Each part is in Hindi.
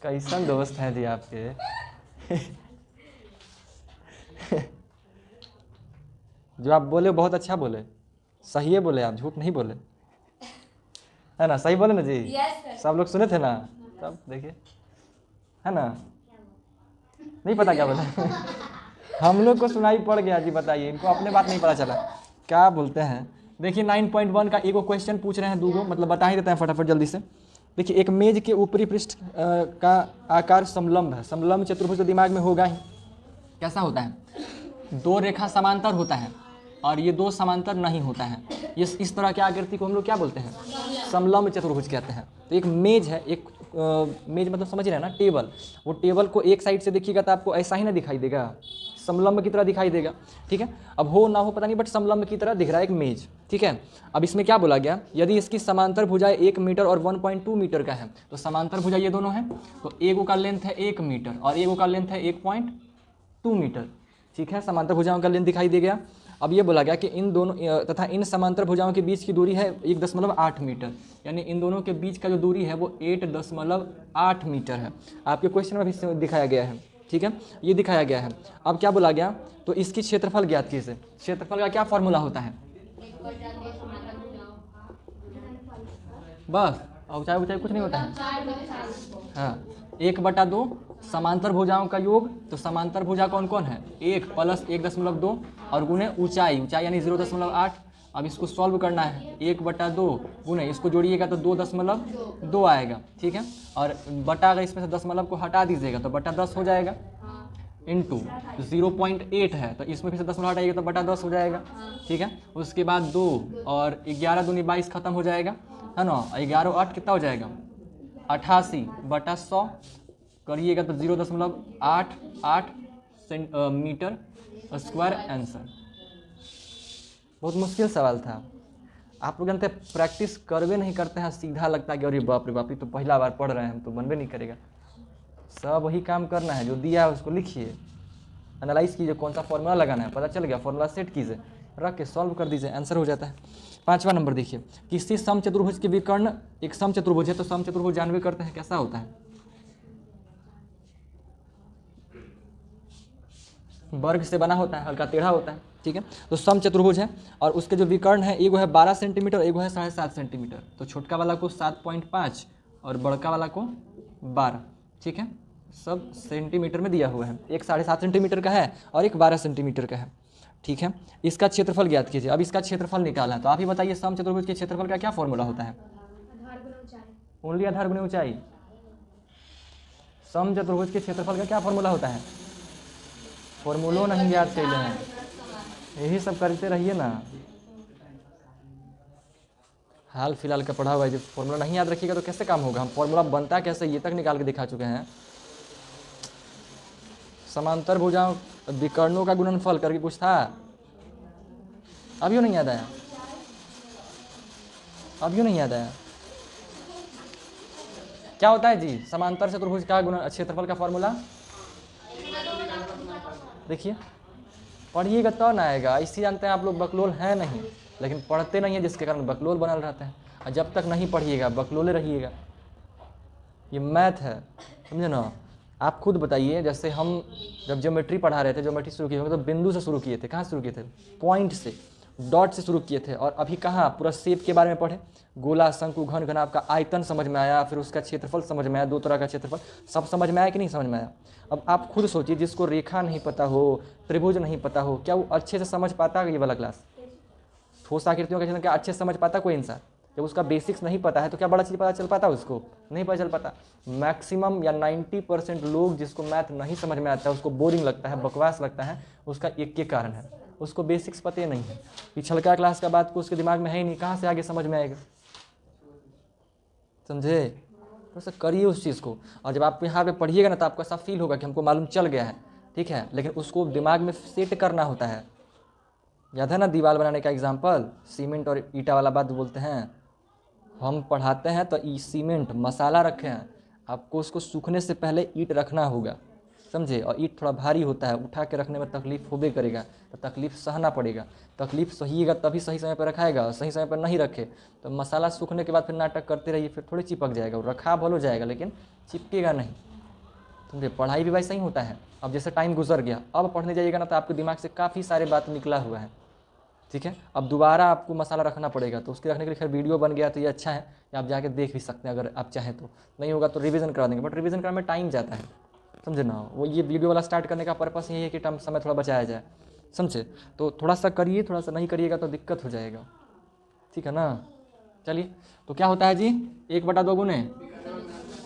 कैसन दोस्त हैं जी आपके। जो आप बोले बहुत अच्छा बोले, सही है बोले, आप झूठ नहीं बोले, है ना? सही बोले ना जी? सब लोग सुने थे ना? तब देखिए, है ना? नहीं पता क्या बोले? हम लोग को सुनाई पड़ गया जी, बताइए, इनको अपने बात नहीं पता चला, क्या बोलते हैं। देखिए 9.1 का एगो क्वेश्चन पूछ रहे हैं, दूगो मतलब बता ही देते हैं फटाफट जल्दी से। देखिए एक मेज के ऊपरी पृष्ठ का आकार समलंब है, समलंब चतुर्भुज तो दिमाग में होगा ही। कैसा होता है? दो रेखा समांतर होता है और ये दो समांतर नहीं होता है। इस तरह की आकृति को हम लोग क्या बोलते हैं? समलंब चतुर्भुज कहते हैं। तो एक मेज है, एक मेज मतलब समझ रहे हैं ना, टेबल। वो टेबल को एक साइड से देखिएगा तो आपको ऐसा ही ना दिखाई देगा, समलंब की तरह दिखाई देगा, ठीक है। अब हो ना हो पता नहीं, बट समलंब की तरह दिख रहा है एक मेज, ठीक है। अब इसमें क्या बोला गया, यदि इसकी समांतर भुजाएं 1 मीटर और 1.2 मीटर का है, तो समांतर भुजा ये दोनों हैं, तो एगो का लेंथ है 1 मीटर और एगो का लेंथ है 1.2 मीटर, ठीक है। समांतर भुजाओं का लेंथ दिखाई दे गया। अब ये बोला गया कि इन दोनों तथा इन समांतर भुजाओं के बीच की दूरी है 1.8 मीटर, यानी इन दोनों के बीच का जो दूरी है वो 8.8 मीटर है। आपके क्वेश्चन में भी दिखाया गया है, ठीक है, ये दिखाया गया है। अब क्या बोला गया, तो इसकी क्षेत्रफल ज्ञात कीजिए। क्षेत्रफल का क्या फॉर्मूला होता है? बस, ऊंचाई ऊंचाई कुछ नहीं होता है। हाँ, 1/2 समांतर भुजाओं का योग, तो समांतर भुजा कौन कौन है? 1 + 1.2 और गुणे ऊंचाई, ऊंचाई यानी 0.8। अब इसको सॉल्व करना है, 1/2 गुणे इसको जोड़िएगा तो 2.2 आएगा, ठीक है। और बटा अगर इसमें से दशमलव को हटा दीजिएगा तो बटा 10 हो जाएगा, इंटू 0.8 है तो इसमें फिर से दशमलव हटाइएगा तो बटा 10 हो जाएगा, ठीक है। उसके बाद 2 और 11 दूनी 22 खत्म हो जाएगा, है ना। 11 और 8 कितना हो जाएगा? 88/100 करिएगा तो 0.88 मीटर स्क्वायर आंसर। बहुत मुश्किल सवाल था। आप लोग जानते हैं, प्रैक्टिस करवे नहीं करते हैं, सीधा लगता है कि अरे बाप रे बाप, ये तो पहला बार पढ़ रहे हैं हम, तो बनवे नहीं करेगा। सब वही काम करना है, जो दिया है उसको लिखिए, एनालाइज कीजिए, कौन सा फॉर्मूला लगाना है, पता चल गया, फॉर्मूला सेट कीजिए, रख के सॉल्व कर दीजिए, आंसर हो जाता है। 5वां नंबर देखिए, किसी समचतुर्भुज के विकर्ण, एक समचतुर्भुज है तो समचतुर्भुज जानवे करते हैं कैसा होता है? वर्ग से बना होता है, हल्का टेढ़ा होता है, ठीक है। तो समचतुर्भुज है और उसके जो विकर्ण है, एगो है 12 सेंटीमीटर, एगो है 7.5 सेंटीमीटर। तो छोटका वाला को 7.5 और बड़का वाला को 12, ठीक है। सब सेंटीमीटर में दिया हुआ है, एक 7.5 सेंटीमीटर का है और एक 12 सेंटीमीटर का है, ठीक है। इसका क्षेत्रफल ज्ञात कीजिए। अब इसका क्षेत्रफल निकालना है, तो आप ही बताइए समचतुर्भुज के क्षेत्रफल का क्या फॉर्मूला होता है? ओनली आधार गुणे ऊंचाई। समचतुर्भुज के क्षेत्रफल का क्या फॉर्मूला होता है? फॉर्मूलो नहीं याद कैले हैं, यही सब करते रहिए ना, हाल फिलहाल का पढ़ा हुआ है। जब फॉर्मूला नहीं याद रखिएगा तो कैसे काम होगा? हम फॉर्मूला बनता कैसे ये तक निकाल के दिखा चुके हैं। समांतर भुजाओं विकर्णों का गुणनफल करके कुछ था, अभी नहीं याद आया, अभी नहीं याद आया। क्या होता है जी समांतर चतुर्भुज का गुण क्षेत्रफल का फॉर्मूला? देखिए पढ़िएगा तो ना आएगा। इसी जानते हैं आप लोग बकलोल हैं नहीं, लेकिन पढ़ते नहीं है, जिसके कारण बकलोल बनल रहते हैं। और जब तक नहीं पढ़िएगा बकलोले रहिएगा। ये मैथ है, समझे ना। आप खुद बताइए, जैसे हम जब ज्योमेट्री पढ़ा रहे थे, ज्योमेट्री शुरू किए तो बिंदु से शुरू किए थे, कहाँ शुरू किए थे? पॉइंट से, डॉट से शुरू किए थे। और अभी कहाँ पूरा शेप के बारे में पढ़े, गोला, शंकु, घन, घनाभ का आयतन समझ में आया, फिर उसका क्षेत्रफल समझ में आया, दो तरह का क्षेत्रफल, सब समझ में आया कि नहीं समझ में आया? अब आप खुद सोचिए, जिसको रेखा नहीं पता हो, त्रिभुज नहीं पता हो, क्या वो अच्छे से समझ पाता है ये वाला क्लास? ठोस आकृतियों का क्षेत्र क्या अच्छे से समझ पाता कोई इंसान? जब उसका बेसिक्स नहीं पता है तो क्या बड़ा चीज़ पता चल पाता उसको? नहीं पता चल पाता। मैक्सिमम या 90% लोग जिसको मैथ नहीं समझ में आता है, उसको बोरिंग लगता है, बकवास लगता है, उसका एक के कारण है, उसको बेसिक्स पते नहीं है। पिछलका क्लास का बात को उसके दिमाग में है ही नहीं, कहाँ से आगे समझ में आएगा? समझे? तो ऐसा करिए उस चीज़ को, और जब आप यहाँ पे पढ़िएगा ना तो आपको ऐसा फील होगा कि हमको मालूम चल गया है, ठीक है। लेकिन उसको दिमाग में सेट करना होता है। याद है ना दीवार बनाने का एग्जाम्पल, सीमेंट और ईटा वाला बात बोलते हैं। हम पढ़ाते हैं तो सीमेंट मसाला रखे हैं, आपको उसको सूखने से पहले ईंट रखना होगा, समझे। और ईंट थोड़ा भारी होता है, उठा के रखने में तकलीफ होबे करेगा, तो तकलीफ सहना पड़ेगा। तकलीफ सहिएगा तभी सही समय पर रखाएगा, सही समय पर नहीं रखे तो मसाला सूखने के बाद फिर नाटक करते रहिए, फिर थोड़ी चिपक जाएगा, रखा भलो जाएगा लेकिन चिपकेगा नहीं। समझे। पढ़ाई भी वैसा ही होता है। अब जैसे टाइम गुजर गया, अब पढ़ने जाइएगा ना तो आपके दिमाग से काफ़ी सारे बात निकला हुआ है, ठीक है। अब दोबारा आपको मसाला रखना पड़ेगा, तो उसके रखने के लिए खैर वीडियो बन गया तो ये अच्छा है, या आप जाके देख भी सकते हैं अगर आप चाहें तो। नहीं होगा तो रिवीजन करा देंगे, बट रिवीजन करने में टाइम जाता है, समझे ना। वो ये वीडियो वाला स्टार्ट करने का पर्पस यही है कि टाइम समय थोड़ा बचाया जाए, समझे। तो थोड़ा सा करिए, थोड़ा सा नहीं करिएगा तो दिक्कत हो जाएगा, ठीक है ना। चलिए, तो क्या होता है जी, 1/2 गुने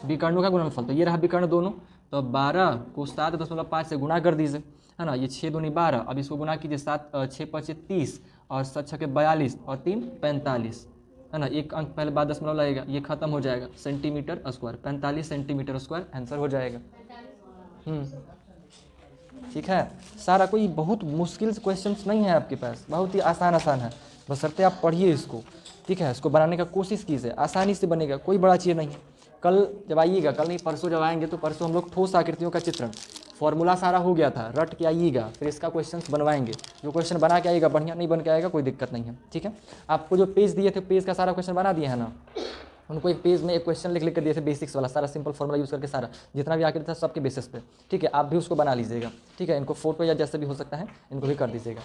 विकर्णों का गुणनफल। तो ये रहा विकर्ण दोनों, तो 12 को 7.5 से गुणा कर दीजिए, है ना। ये 6 दूनी 12, अब इसको गुणा कीजिए, 6×5 = 30 और 7×6 = 42 और 3 = 45, है ना। एक अंक पहले बाद दशमलव लगेगा, ये खत्म हो जाएगा, centimetre square, 45 centimetre square answer हो जाएगा। ठीक है। सारा कोई बहुत मुश्किल क्वेश्चंस नहीं है आपके पास, बहुत ही आसान आसान है, बशर्ते आप पढ़िए इसको, ठीक है। इसको बनाने का कोशिश कीजिए, आसानी से बनेगा, कोई बड़ा चीज़ नहीं है। कल जब आइएगा, कल नहीं परसों जब आएंगे, तो परसों हम लोग ठोस आकृतियों का चित्रण, फॉर्मूला सारा हो गया था, रट के आइएगा, फिर इसका क्वेश्चंस बनवाएंगे। जो क्वेश्चन बना के आइएगा बढ़िया, नहीं बन के आएगा कोई दिक्कत नहीं है, ठीक है। आपको जो पेज दिए थे, पेज का सारा क्वेश्चन बना दिए है ना, उनको एक पेज में एक क्वेश्चन लिख कर दिए थे, बेसिक्स वाला सारा सिंपल फॉर्मूला यूज़ करके, सारा जितना भी आकृति था सबके बेसिस पे, ठीक है। आप भी उसको बना लीजिएगा, ठीक है। इनको फोटो या जैसे भी हो सकता है इनको भी कर दीजिएगा,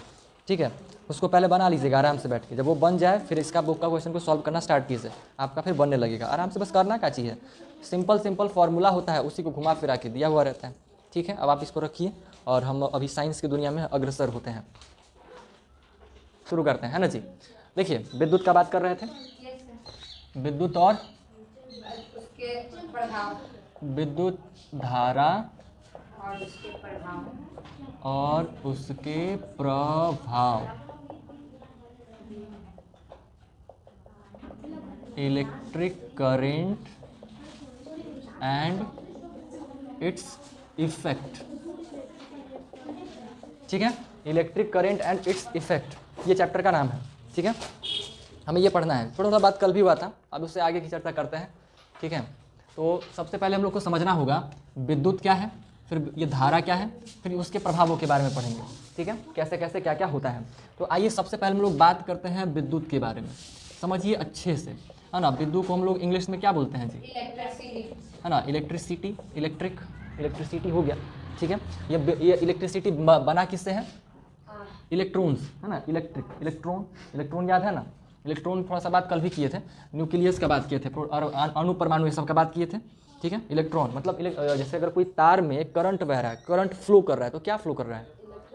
ठीक है। उसको पहले बना लीजिएगा आराम से बैठ के, जब वो बन जाए फिर इसका बुक का क्वेश्चन को सॉल्व करना स्टार्ट कीजिए, आपका फिर बनने लगेगा आराम से। बस करना क्या चीज़ है, सिंपल फार्मूला होता है, उसी को घुमा फिरा के दिया हुआ रहता है, ठीक है। अब आप इसको रखिए और हम अभी साइंस की दुनिया में अग्रसर होते हैं, शुरू करते हैं, है ना जी। देखिए, विद्युत का बात कर रहे थे, विद्युत और विद्युत धारा और उसके प्रभाव, electric current and its effect, ठीक है। Electric current and its effect, ये चैप्टर का नाम है, ठीक है। हमें ये पढ़ना है, थोड़ा सा बात कल भी हुआ था, अब उससे आगे की चर्चा करते हैं, ठीक है। तो सबसे पहले हम लोग को समझना होगा विद्युत क्या है, फिर ये धारा क्या है, फिर उसके प्रभावों के बारे में पढ़ेंगे, ठीक है। कैसे कैसे क्या क्या होता है। तो आइए सबसे पहले हम लोग बात करते हैं विद्युत के बारे में, समझिए अच्छे से, है ना। विद्युत को हम लोग इंग्लिश में क्या बोलते हैं जी, है ना, इलेक्ट्रिसिटी, इलेक्ट्रिसिटी हो गया, ठीक है। ये इलेक्ट्रिसिटी बना किससे है, इलेक्ट्रॉन्स, है ना। इलेक्ट्रॉन याद है ना, इलेक्ट्रॉन थोड़ा सा बात कल भी किए थे, न्यूक्लियस का बात किए थे और अणु परमाणु ये सब का बात किए थे, ठीक है। इलेक्ट्रॉन मतलब जैसे अगर कोई तार में करंट बह रहा है, करंट फ्लो कर रहा है, तो क्या फ्लो कर रहा है,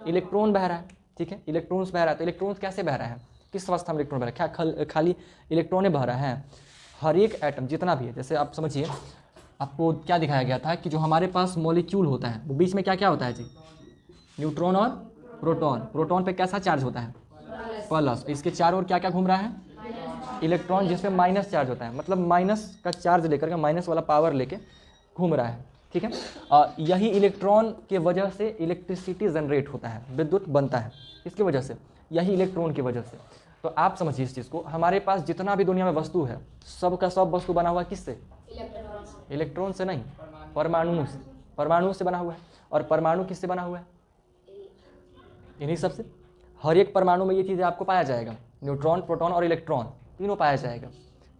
इलेक्ट्रॉन बह रहा है, ठीक है। इलेक्ट्रॉन्स बह रहा है, तो इलेक्ट्रॉन्स कैसे बह रहा है, किस अवस्था में इलेक्ट्रॉन बह रहा है, क्या खाली इलेक्ट्रॉन बह रहा है, हर एक एटम जितना भी है। जैसे आप समझिए, आपको क्या दिखाया गया था कि जो हमारे पास मॉलिक्यूल होता है, वो बीच में क्या क्या होता है जी, न्यूट्रॉन और प्रोटॉन। प्रोटॉन पे कैसा चार्ज होता है, प्लस। इसके चारों ओर क्या क्या घूम रहा है, इलेक्ट्रॉन, जिसमें माइनस चार्ज होता है, मतलब माइनस का चार्ज लेकर के, माइनस वाला पावर लेके घूम रहा है, ठीक है। यही इलेक्ट्रॉन के वजह से इलेक्ट्रिसिटी जनरेट होता है, विद्युत बनता है, इसकी वजह से, यही इलेक्ट्रॉन की वजह से। तो आप समझिए इस चीज़ को, हमारे पास जितना भी दुनिया में वस्तु है, सब का सब वस्तु बना हुआ किससे, इलेक्ट्रॉन से नहीं, परमाणु से, परमाणु से बना हुआ है। और परमाणु किससे बना हुआ है, इन्हीं सब से। हर एक परमाणु में ये चीज़ें आपको पाया जाएगा, न्यूट्रॉन, प्रोटॉन और इलेक्ट्रॉन तीनों पाया जाएगा,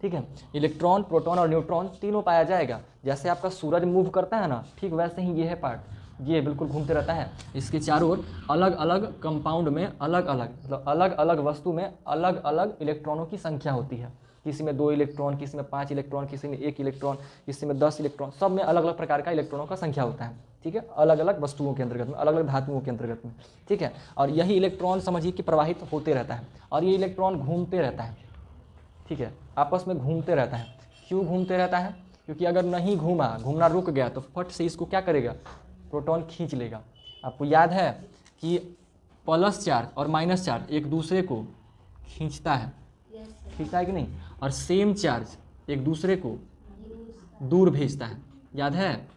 ठीक है। इलेक्ट्रॉन, प्रोटॉन और न्यूट्रॉन तीनों पाया जाएगा। जैसे आपका सूरज मूव करता है ना, ठीक वैसे ही ये है पार्ट, ये बिल्कुल घूमते रहता है। इसके चारों ओर अलग अलग कंपाउंड में अलग अलग, मतलब अलग अलग वस्तु में अलग अलग इलेक्ट्रॉनों की संख्या होती है। किसी में 2 इलेक्ट्रॉन, किसी में 5 इलेक्ट्रॉन, किसी में 1 इलेक्ट्रॉन, किसी में 10 इलेक्ट्रॉन, सब में अलग अलग प्रकार का इलेक्ट्रॉनों का संख्या होता है, ठीक है। अलग अलग वस्तुओं के अंतर्गत में, अलग अलग धातुओं के अंतर्गत में, ठीक है। और यही इलेक्ट्रॉन समझिए कि प्रवाहित होते रहता है, और ये इलेक्ट्रॉन घूमते रहता है, ठीक है, आपस में घूमते रहता है। क्यों घूमते रहता है, क्योंकि अगर नहीं घूमना रुक गया तो फट से इसको क्या करेगा, प्रोटॉन खींच लेगा। आपको याद है कि प्लस चार्ज और माइनस चार्ज एक दूसरे को खींचता है, खींचता है कि नहीं, और सेम चार्ज एक दूसरे को दूर भेजता है, याद है।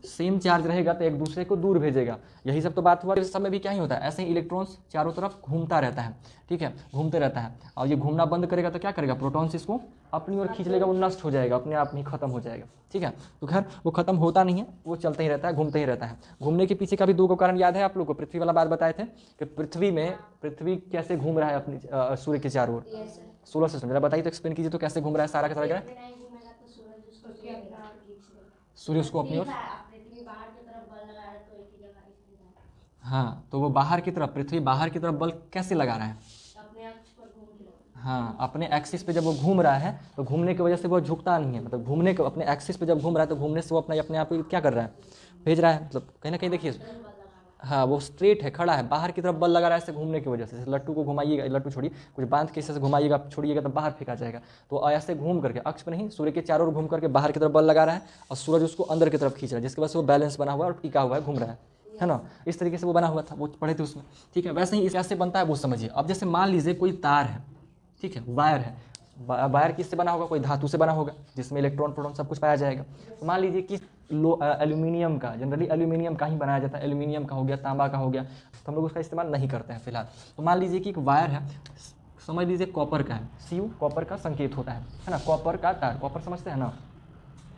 सेम चार्ज रहेगा तो एक दूसरे को दूर भेजेगा, यही सब तो बात हुआ। इस समय भी क्या ही होता है, ऐसे ही इलेक्ट्रॉन्स चारों तरफ घूमता रहता है, ठीक है, घूमते रहता है। और ये घूमना बंद करेगा तो क्या करेगा, प्रोटॉन्स इसको अपनी ओर खींच लेगा, वो नष्ट हो जाएगा, अपने आप ही खत्म हो जाएगा, ठीक है। तो खैर वो खत्म होता नहीं है, वो चलता ही रहता है, घूमते ही रहता है। घूमने के पीछे का भी 2 कारण याद है आप लोग को, पृथ्वी वाला बात बताए थे कि पृथ्वी कैसे घूम रहा है अपनी सूर्य के चारों ओर, सोलर सिस्टम। जरा बताइए तो, एक्सप्लेन कीजिए तो, कैसे घूम रहा है सारा का सारा, क्या सूर्य उसको अपनी ओर, हाँ, तो वो बाहर की तरफ, पृथ्वी बाहर की तरफ बल कैसे लगा रहा है? अपने अक्ष पर घूम रहा है। हाँ, अपने एक्सिस पे जब वो घूम रहा है तो घूमने की वजह से वो झुकता नहीं है, मतलब घूमने के अपने एक्सिस पे जब घूम रहा है तो घूमने से वो अपने अपने आप को क्या कर रहा है, भेज रहा है, मतलब कहीं ना कहीं देखिए। हाँ, वो स्ट्रेट है, खड़ा है, बाहर की तरफ बल लगा रहा है ऐसे घूमने की वजह से। जैसे लट्टू को घुमाइएगा, लट्टू छोड़िए, कुछ बांध के इसे घुमाइएगा छोड़िएगा तो बाहर फेंका जाएगा। तो ऐसे घूम करके अक्ष पर नहीं, सूर्य के चारों ओर घूम करके बाहर की तरफ बल लगा रहा है और सूरज उसको अंदर की तरफ खींच रहा है, जिसकी वजह से वो बैलेंस बना हुआ है और टिका हुआ है, घूम रहा है ना। इस तरीके से वो बना हुआ था, वो पढ़े थे उसमें। ठीक है, वैसे ही इस कैसे बनता है वो समझिए। अब जैसे मान लीजिए कोई तार है, ठीक है, वायर है, वायर किससे बना होगा? कोई धातु से बना होगा जिसमें इलेक्ट्रॉन प्रोटॉन सब कुछ पाया जाएगा। तो मान लीजिए कि एल्यूमिनियम का, जनरली एल्यूमिनियम का ही बनाया जाता है, एल्यूमिनियम का हो गया, तांबा का हो गया, तो हम लोग उसका इस्तेमाल नहीं करते हैं फिलहाल। तो मान लीजिए कि एक वायर है, समझ लीजिए कॉपर का है, सीयू कॉपर का संकेत होता है ना, कॉपर का तार, कॉपर समझते हैं ना।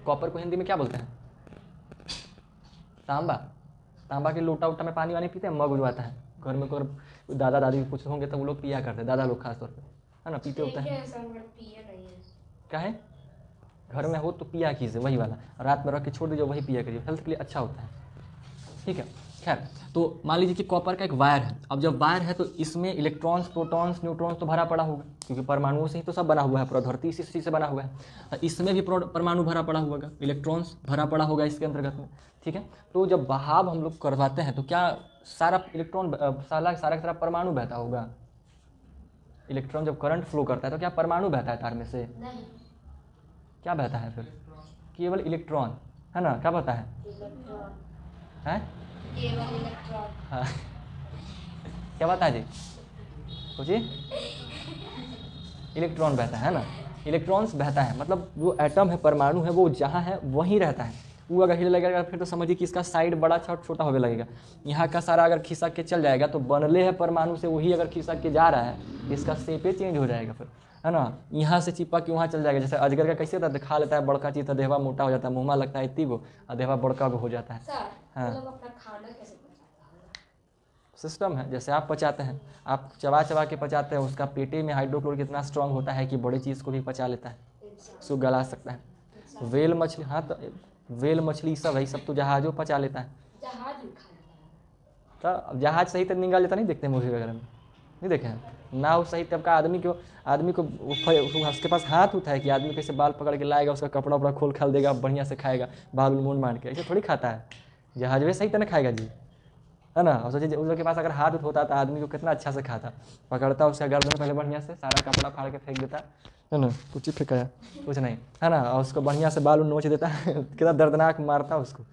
कॉपर को हिंदी में क्या बोलते हैं? तांबा। तांबा के लोटा वोटा में पानी वानी पीते हैं, मग उजवाता है घर में, कोई दादा दादी कुछ होंगे तो वो लोग पिया करते हैं, दादा लोग खास तौर पर, है ना, पीते होते हैं। क्या है, घर में हो तो पिया कीजिए वही वाला, रात में रख के छोड़ दीजिए, वही पिया करिए, हेल्थ के लिए अच्छा होता है। ठीक है, खैर, तो मान लीजिए कि कॉपर का एक वायर है। अब जब वायर है तो इसमें इलेक्ट्रॉन्स, प्रोटॉन्स, न्यूट्रॉन्स तो भरा पड़ा होगा, क्योंकि परमाणुओं से ही तो सब बना हुआ है, पूरा धरती इसी चीज़ से बना हुआ है। इसमें भी परमाणु भरा पड़ा होगा, इलेक्ट्रॉन्स भरा पड़ा होगा इसके अंतर्गत में। ठीक है, तो जब बहाव हम लोग करवाते हैं तो क्या सारा इलेक्ट्रॉन, सारा का सारा परमाणु बहता होगा? इलेक्ट्रॉन जब करंट फ्लो करता है तो क्या परमाणु बहता है तार में से? नहीं, क्या बहता है फिर? केवल इलेक्ट्रॉन, है ना। क्या बहता है? हैं? केवल इलेक्ट्रॉन। हाँ, क्या बता जी, सोचिए। इलेक्ट्रॉन बहता है ना, इलेक्ट्रॉन्स बहता है, मतलब वो एटम है, परमाणु है, वो जहाँ है वहीं रहता है। वो अगर हिले लगेगा फिर तो समझिए कि इसका साइड बड़ा छोटा होने लगेगा। यहाँ का सारा अगर खिसक के चल जाएगा तो बनले है परमाणु से, वही अगर खिसक के जा रहा है इसका शेपे चेंज हो जाएगा फिर, है ना। यहाँ से चिपक के वहाँ चल जाएगा। जैसे अजगर का कैसे होता है, खा लेता है बड़का चीज तो देहवा मोटा हो जाता है, मुँह लगता है इतनी को, और देहवा बड़का हो जाता है। हाँ, अपना खाना कैसे पचाता है? सिस्टम है, जैसे आप पचाते हैं, आप चबा चबा के पचाते हैं, उसका पेटे में हाइड्रोक्लोरिक इतना स्ट्रांग होता है कि बड़ी चीज़ को भी पचा लेता है, उसको गला सकता है। वेल मछली, हाँ तो वेल मछली सब है, सब तो जहाजों पचा लेता है। जहाज भी खा लेता है। तो जहाज सही तो निकाल लेता, नहीं देखते मूवी वगैरह में, नहीं देखे हैं नाव सही तब का आदमी को उसके पास हाथ उठा है कि आदमी कैसे बाल पकड़ के लाएगा, उसका कपड़ा उपड़ा खोल खाल देगा, बढ़िया से खाएगा, बाल मून मार के, ऐसे थोड़ी खाता है। जहाज वे सही तो ना खाएगा जी, है ना। और सोचिए उन लोग के पास अगर हाथ होता तो आदमी को कितना अच्छा से खाता, पकड़ता उसका गर्दन पहले बढ़िया से, सारा कपड़ा फाड़ के फेंक देता है ना, कुछ ही फेंकाया कुछ नहीं, है ना, और उसको बढ़िया से बाल नोच देता है कितना दर्दनाक मारता उसको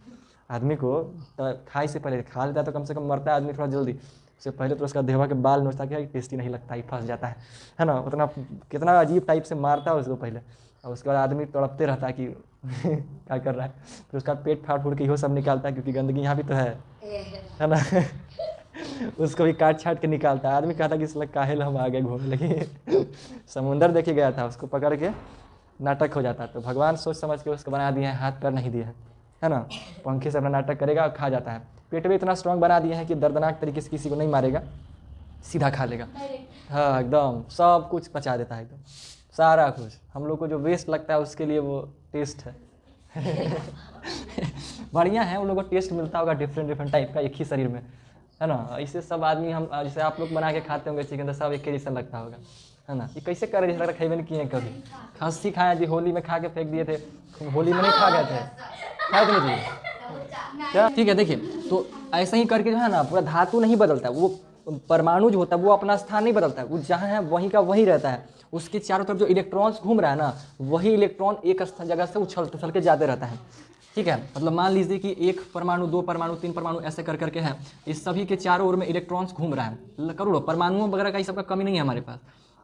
आदमी को। तो खाई से पहले खा लेता तो कम से कम मरता है आदमी थोड़ा जल्दी, उससे पहले तो उसका देवा के बाल नोचता, क्या टेस्टी नहीं लगता, ही फंस जाता है ना। उतना कितना अजीब टाइप से मारता है उसको पहले, और उसके बाद आदमी तड़पते रहता है कि क्या कर रहा है। फिर उसका पेट फाड़ फूड़ के इहो सब निकालता है, क्योंकि गंदगी यहाँ भी तो है ना उसको भी काट छाट के निकालता है। आदमी कहता कि इसलिए काहे हम आगे घूमने लगे समुंदर देखे गया था, उसको पकड़ के नाटक हो जाता। तो भगवान सोच समझ के उसको बना दिए हैं, हाथ पैर नहीं दिए है ना, पंखे से अपना नाटक करेगा और खा जाता है। पेट में इतना स्ट्रांग बना दिए हैं कि दर्दनाक तरीके से किसी को नहीं मारेगा, सीधा खा लेगा। हाँ, एकदम सब कुछ पचा देता है, एकदम सारा कुछ। हम लोग को जो वेस्ट लगता है उसके लिए वो टेस्ट है बढ़िया है, उन लोगों को टेस्ट मिलता होगा डिफरेंट टाइप का एक ही शरीर में, है ना। इससे सब आदमी, हम जैसे आप लोग बना के खाते होंगे चिकन, तो सब एक ही जैसा लगता होगा, है ना। ये कैसे कर रहे, जैसे खेबे नहीं किए कभी। खस्सी खाया जी, होली में खा के फेंक दिए थे, होली में नहीं खा गए थे, खाए थे जी क्या? ठीक है, देखिए तो ऐसे ही करके जो है ना, पूरा धातु नहीं बदलता, वो परमाणु जो होता है वो अपना स्थान नहीं बदलता है, वो जहाँ है वहीं का वहीं रहता है। उसके चारों तरफ जो इलेक्ट्रॉन्स घूम रहा है ना, वही इलेक्ट्रॉन एक जगह से उछल के जाते रहता है। ठीक है, मतलब मान लीजिए कि एक परमाणु, दो परमाणु, तीन परमाणु ऐसे कर करके है, इस सभी के चारों ओर में इलेक्ट्रॉन्स घूम रहा है, करोड़ों परमाणुओं वगैरह का ये सबका कमी नहीं है हमारे पास।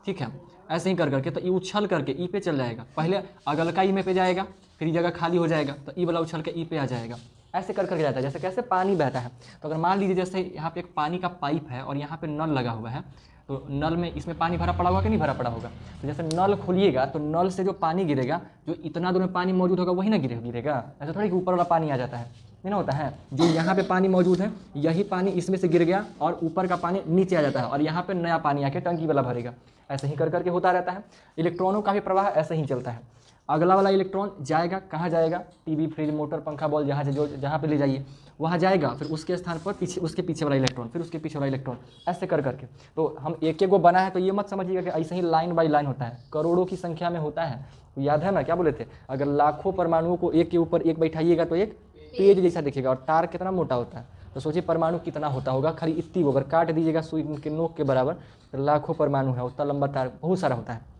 ठीक है, ऐसे ही कर करके तो ये उछल करके ई पे चल जाएगा, पहले अगल का ई में पे जाएगा, फिर ये जगह खाली हो जाएगा तो ई वाला उछल के ई पे आ जाएगा, ऐसे कर करके जाता है। जैसे कैसे पानी बहता है, तो अगर मान लीजिए जैसे यहाँ पे एक पानी का पाइप है और यहाँ पे नल लगा हुआ है, तो नल में इसमें पानी भरा पड़ा होगा कि नहीं भरा पड़ा होगा। तो जैसे नल खोलिएगा तो नल से जो पानी गिरेगा, जो इतना दूर में पानी मौजूद होगा वही ना गिरेगा, ऐसा थोड़ी कि ऊपर वाला पानी आ जाता है, नहीं ना होता है। जो यहाँ पे पानी मौजूद है यही पानी इसमें से गिर गया और ऊपर का पानी नीचे आ जाता है, और यहाँ पे नया पानी आके टंकी वाला भरेगा, ऐसे ही कर करके होता रहता है। इलेक्ट्रॉनों का भी प्रवाह ऐसे ही चलता है। अगला वाला इलेक्ट्रॉन जाएगा, कहाँ जाएगा, टीवी, फ्रिज, मोटर, पंखा, बॉल, जहाँ से जो जहाँ पे ले जाइए वहाँ जाएगा, फिर उसके स्थान पर पीछे उसके पीछे वाला इलेक्ट्रॉन, फिर उसके पीछे वाला इलेक्ट्रॉन, ऐसे कर करके। तो हम एक एक को बना है, तो ये मत समझिएगा कि ऐसे ही लाइन बाई लाइन होता है, करोड़ों की संख्या में होता है। याद है ना क्या बोले थे, अगर लाखों परमाणुओं को एक के ऊपर एक बैठाइएगा तो एक पेज जैसा दिखेगा, और तार कितना मोटा होता है, तो सोचिए परमाणु कितना होता होगा, खाली इतनी को अगर काट दीजिएगा सुई के नोक के बराबर, तो लाखों परमाणु है, उतना लंबा तार बहुत सारा होता है।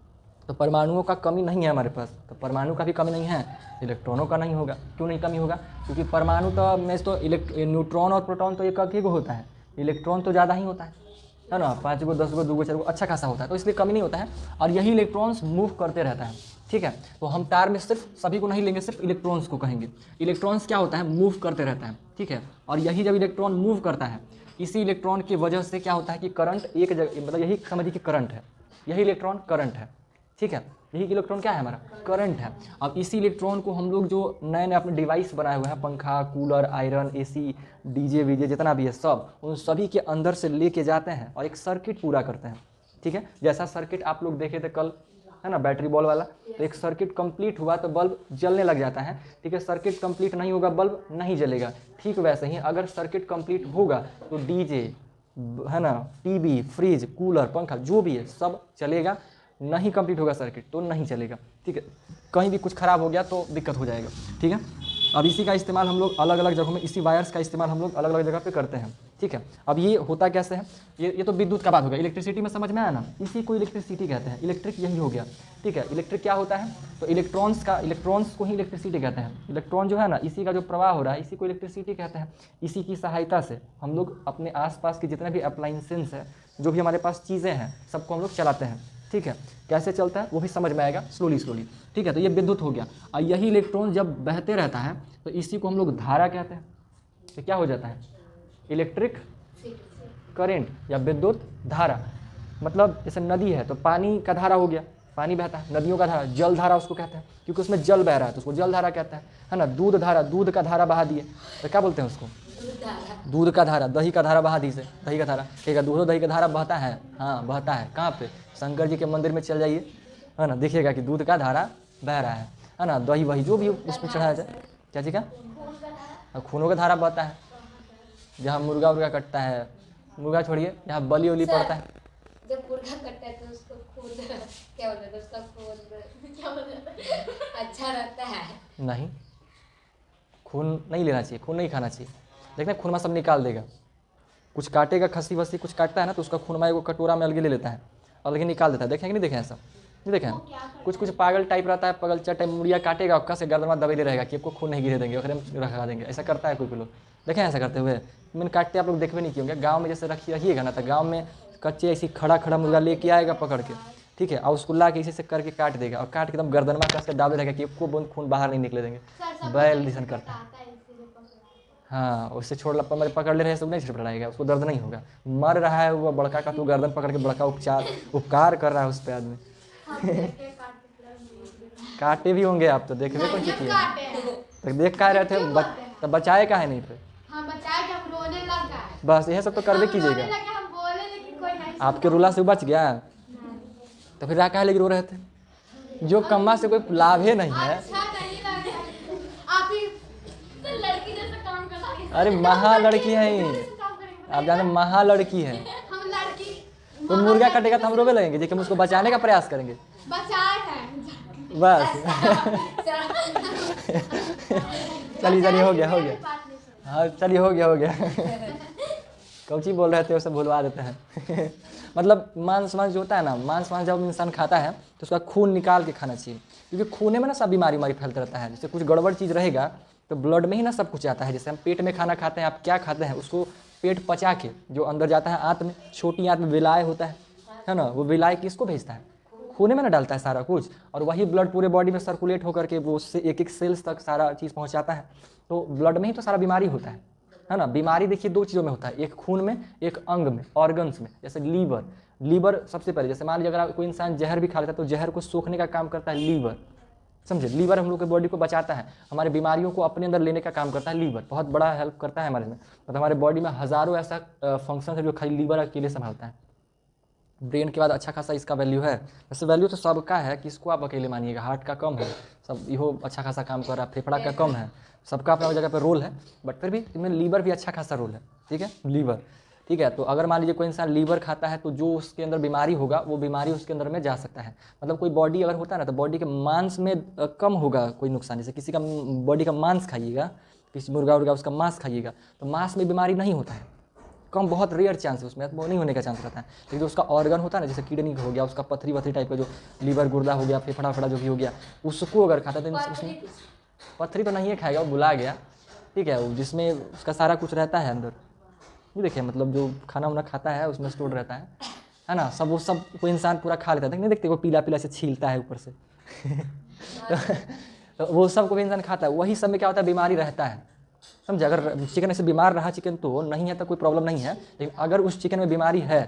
तो परमाणुओं का कमी नहीं है हमारे पास, तो परमाणु का भी कमी नहीं है, इलेक्ट्रॉनों का नहीं होगा। क्यों नहीं कमी होगा, क्योंकि परमाणु तो में तो न्यूट्रॉन और प्रोटॉन तो एक ही को होता है, इलेक्ट्रॉन तो ज़्यादा ही होता है ना, 5 गो 10 गो 2 गो 4 गो अच्छा खासा होता है, तो इसलिए कमी नहीं होता है। और यही इलेक्ट्रॉन्स मूव करते रहता है, ठीक है। तो हम तार में सिर्फ सभी को नहीं लेंगे, सिर्फ इलेक्ट्रॉन्स को कहेंगे। इलेक्ट्रॉन्स क्या होता है, मूव करते रहता है, ठीक है। और यही जब इलेक्ट्रॉन मूव करता है, इसी इलेक्ट्रॉन की वजह से क्या होता है कि करंट एक जगह, मतलब यही समझिए कि करंट है, यही इलेक्ट्रॉन करंट है, ठीक है। यही इलेक्ट्रॉन क्या है, हमारा करंट है। अब इसी इलेक्ट्रॉन को हम लोग जो नए नए अपने डिवाइस बनाए हुए हैं, पंखा, cooler, iron, AC, DJ VJ जितना भी है सब, उन सभी के अंदर से लेके जाते हैं और एक सर्किट पूरा करते हैं, ठीक है। जैसा सर्किट आप लोग देखे थे कल, है ना, बैटरी बॉल वाला, तो एक सर्किट कंप्लीट हुआ तो बल्ब जलने लग जाता है, ठीक है। सर्किट कंप्लीट नहीं होगा बल्ब नहीं जलेगा। ठीक वैसे ही अगर सर्किट कंप्लीट होगा तो डीजे, है ना, टीवी, फ्रिज, कूलर, पंखा जो भी है सब चलेगा। नहीं कंप्लीट होगा सर्किट तो नहीं चलेगा, ठीक है। कहीं भी कुछ खराब हो गया तो दिक्कत हो जाएगा, ठीक है। अब इसी का इस्तेमाल हम लोग अलग अलग जगहों में, इसी वायर्स का इस्तेमाल हम लोग अलग अलग जगह पे करते हैं, ठीक है। अब ये होता कैसे है, ये तो विद्युत का बात हो गया। इलेक्ट्रिसिटी में समझ में आया ना, इसी को इलेक्ट्रिसिटी कहते हैं। इलेक्ट्रिक यही हो गया, ठीक है। इलेक्ट्रिक क्या होता है, तो इलेक्ट्रॉन्स को ही इलेक्ट्रिसिटी कहते हैं। इलेक्ट्रॉन जो है ना, इसी का जो प्रवाह हो रहा है, इसी को इलेक्ट्रिसिटी कहते हैं। इसी की सहायता से हम लोग अपने आसपास के जितने भी अप्लाइंसेंस हैं, जो भी हमारे पास चीज़ें हैं, सबको हम लोग चलाते हैं, ठीक है। कैसे चलता है वो भी समझ में आएगा स्लोली, ठीक है। तो ये विद्युत हो गया। और यही इलेक्ट्रॉन जब बहते रहता है तो इसी को हम लोग धारा कहते हैं। तो क्या हो जाता है, इलेक्ट्रिक करंट या विद्युत धारा। मतलब जैसे नदी है तो पानी का धारा हो गया, पानी बहता है। नदियों का धारा, जल धारा उसको कहते हैं, क्योंकि उसमें जल बह रहा है तो उसको जल धारा कहते हैं, है ना। दूध धारा, दूध का धारा बहा दिए तो क्या बोलते हैं उसको, दूध का धारा। दही का धारा बहा दी से दही का धारा, ठीक है। दूध दही का धारा बहता है, हाँ बहता है। कहाँ पे, शंकर जी के मंदिर में चल जाइए, है ना, देखिएगा कि दूध का धारा बह रहा है ना। दही वही जो भी उसमें चढ़ाया जाए, क्या जी का, खूनों का धारा बहता है। जहाँ मुर्गा उर्गा कटता है, मुर्गा छोड़िए, जहाँ बलि उली पड़ता है, जब मुर्गा कटता है तो उसको खून क्या बोलते हैं, उसका खून क्या बोलते हैं, अच्छा रहता है। नहीं, खून नहीं लेना चाहिए, खून नहीं खाना चाहिए। देखना खूनमा सब निकाल देगा। कुछ काटेगा, खस्सी वस्सी कुछ काटता है ना, तो उसका खूनमा एगो कटोरा में अलग ले लेता है, अलग ही निकाल देता है। देखें कि नहीं देखें, ऐसा नहीं देखें। कुछ पागल टाइप रहता है, पगलचा टाइप, मुड़िया काटेगा, अक्का से गर्दन में दबेले रहेगा कि आपको खून नहीं गिरे देंगे, और रखा देंगे। ऐसा करता है कोई लोग, देखें ऐसा करते हुए। मैंने काटते आप लोग देखते नहीं किए होंगे। गाँव में जैसे रखिएगा ना, तो गाँव में कच्चे ऐसी खड़ा मुर्गा लेके आएगा पकड़ के, ठीक है, और उसको ला के इसी से करके काट देगा, और काट के एकदम गर्दन में कस के डाल देगा कि आपको बूंद खून बाहर नहीं निकले देंगे। बैल लिसन करता है, हाँ। उससे छोड़ मेरे पकड़ ले रहे हैं सब, नहीं छड़ाएगा, उसको दर्द नहीं होगा। मर रहा है वो बड़का का, तू गर्दन पकड़ के बड़का उपकार कर रहा है उस पर आदमी। काटे भी होंगे आप तो, देखने कौन चीज तो देख का रहे थे, तो बचाए का है नहीं पे, बस यह सब तो करवे कीजिएगा। आपके रुला से बच गया तो फिर क्या लेके रो रहे थे, जो कम्मा से कोई लाभ ही नहीं है। अरे महा लड़की है, आप जाने महा लड़की है। तो मुर्गा कटेगा तो हम रोवे लगेंगे, देखिए हम उसको बचाने का प्रयास करेंगे, बस। चलिए हो गया हाँ, चलिए हो गया कौची बोल रहे थे वो सब भुलवा देते हैं। मतलब मांस जो होता है ना, मांस जब इंसान खाता है तो उसका खून निकाल के खाना चाहिए, क्योंकि खूने में ना सब बीमारी फैलता रहता है। जैसे कुछ गड़बड़ चीज़ रहेगा तो ब्लड में ही ना सब कुछ आता है। जैसे हम पेट में खाना खाते हैं, आप क्या खाते हैं, उसको पेट पचा के जो अंदर जाता है आंत में, छोटी आंत में विलाय होता है ना, वो विलाय किसको भेजता है, खूने में ना डालता है सारा कुछ, और वही ब्लड पूरे बॉडी में सर्कुलेट होकर के वो उससे एक एक सेल्स तक सारा चीज़ पहुंचाता है। तो ब्लड में ही तो सारा बीमारी होता है ना। बीमारी देखिए 2 चीज़ों में होता है, एक खून में, एक अंग में, ऑर्गन्स में। जैसे लीवर सबसे पहले, जैसे मान लीजिए अगर कोई इंसान जहर भी खा लेता है तो जहर को सोखने का काम करता है लीवर, समझे। लीवर हम लोग के बॉडी को बचाता है, हमारे बीमारियों को अपने अंदर लेने का काम करता है लीवर, बहुत बड़ा हेल्प करता है हमारे में। मतलब हमारे बॉडी में हज़ारों ऐसा फंक्शन है जो खाली लीवर अकेले संभालता है। ब्रेन के बाद अच्छा खासा इसका वैल्यू है। वैसे वैल्यू तो सबका है, किसको आप अकेले मानिएगा, हार्ट का कम है, सब इहो अच्छा खासा काम कर रहा है, फेफड़ा का कम है, सबका अपना जगह पर रोल है, बट फिर भी इसमें लीवर भी अच्छा खासा रोल है, ठीक है, लीवर, ठीक है। तो अगर मान लीजिए कोई इंसान लीवर खाता है तो जो उसके अंदर बीमारी होगा वो बीमारी उसके अंदर में जा सकता है। मतलब कोई बॉडी अगर होता है ना तो बॉडी के मांस में कम होगा कोई नुकसान, जैसे किसी का बॉडी का मांस खाइएगा, किसी मुर्गा उर्गा उसका मांस खाइएगा तो मांस में बीमारी नहीं होता है, कम, बहुत रेयर चांस है उसमें, वो नहीं होने का चांस रहता है। लेकिन जो उसका ऑर्गन होता है ना, जैसे किडनी हो गया, उसका पथरी वथरी टाइप का जो लीवर गुर्दा हो गया, फेफड़ा फेफड़ा जो भी हो गया, उसको अगर खाता है तो उसमें पथरी तो नहीं है खाएगा, वो भुला गया, ठीक है, जिसमें उसका सारा कुछ रहता है अंदर, ये देखिए मतलब जो खाना वाना खाता है उसमें स्टोर रहता है ना, सब वो सब कोई इंसान पूरा खा लेता है, नहीं देखते वो पीला पीला से छीलता है ऊपर से तो वो सब कोई इंसान खाता है, वही सब में क्या होता है, बीमारी रहता है, समझे। अगर चिकन ऐसे बीमार रहा चिकन तो नहीं है तो कोई प्रॉब्लम नहीं है, लेकिन अगर उस चिकन में बीमारी है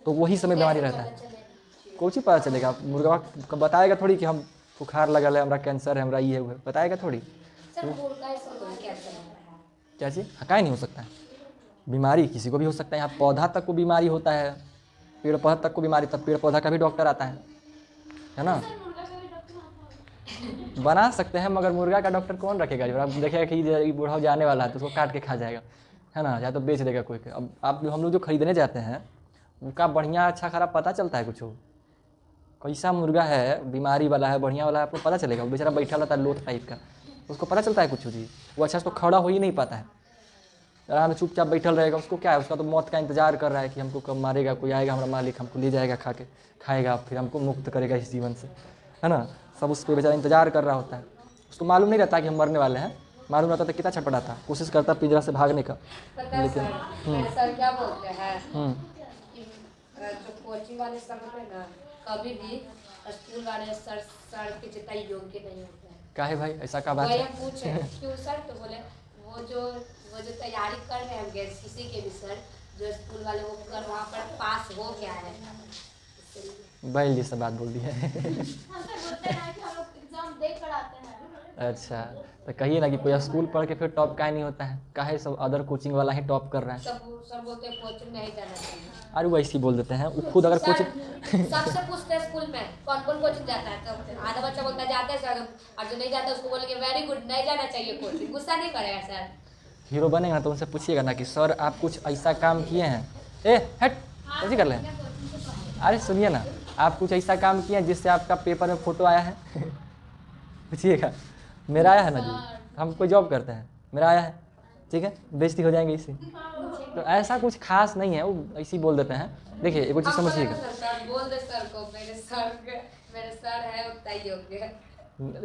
तो वही समय बीमारी रहता है। कुछ ही पता चलेगा, मुर्गा को बताएगा थोड़ी कि हम बुखार लगल है, हमारा कैंसर है, हमारा ये है, बताएगा थोड़ी। क्या चीज़ हकाई नहीं हो सकता है, बीमारी किसी को भी हो सकता है, यहाँ पौधा तक को बीमारी होता है, पेड़ पौधा तक को बीमारी, तब पेड़ पौधा का भी डॉक्टर आता है ना। बना सकते हैं मगर मुर्गा का डॉक्टर कौन रखेगा, जब आप देखेगा कि बूढ़ा जाने वाला है तो उसको काट के खा जाएगा, है ना, या तो बेच देगा कोई। अब आप हम लोग जो खरीदने जाते हैं उनका बढ़िया अच्छा खराब पता चलता है, कुछ कैसा मुर्गा है, बीमारी वाला है, बढ़िया वाला है, आपको पता चलेगा। वो बेचारा बैठा रहता है लोथ टाइप का, उसको पता चलता है कुछ चीज़, वो अच्छा से तो खड़ा हो ही नहीं पाता है, आराम से चुपचाप बैठल रहेगा। उसको क्या है, उसका तो मौत का इंतजार कर रहा है कि हमको कब मारेगा, कोई आएगा हमारा मालिक, हमको ले जाएगा खा के, खाएगा फिर हमको मुक्त करेगा इस जीवन से, है ना। सब उस पर बेचारा इंतजार कर रहा होता है, उसको मालूम नहीं रहता कि हम मरने वाले हैं, मालूम रहता तो कितना छटपटाता, कोशिश करता पिंजरा से भागने का, लेकिन सर क्या बोलते हैं जो कोचिंग वाले सर होते हैं ना, कभी भी स्कूल वाले सर के जितना योग्य नहीं होते हैं। काहे भाई, ऐसा का बात है? पूछे क्यों सर, तो बोले वो जो तैयारी कर रहे हैं किसी के भी सर, जो स्कूल वाले वो कर वहाँ पर पास हो गया है, बैल जैसा बात बोल दी है अच्छा, तो कहिए ना कि कोई स्कूल पढ़ के फिर टॉप काहे नहीं होता है, काहे सब अदर कोचिंग वाला ही टॉप कर रहा है। सब बोलते हैं कोचिंग नहीं जाना चाहिए, अरे वो ऐसे ही बोल देते हैं, वो खुद अगर कोचिंग सबसे पूछते हैं स्कूल में कौन कौन कोचिंग जाता है, तो आधा बच्चा बोलता है जाता है सर, और जो नहीं जाता है उसको बोलेंगे वेरी गुड, नहीं जाना चाहिए कोचिंग, गुस्सा नहीं करेगा सर। हीरो बनेगा ना तो उनसे पूछिएगा ना कि सर आप कुछ ऐसा काम किए हैं, ए हट कैसे कर ले, अरे सुनिए ना, आप कुछ ऐसा काम किए हैं जिससे आपका पेपर में फ़ोटो आया है पूछिएगा। मेरा आया है ना जी, हम कोई जॉब करते हैं, मेरा आया है, ठीक है, बेइज्जती हो जाएंगे इससे, तो ऐसा कुछ खास नहीं है, वो ऐसे ही बोल देते हैं। देखिए एक चीज़ समझिएगा, बोल दे सर को मेरे सर है उतना ही योग्य,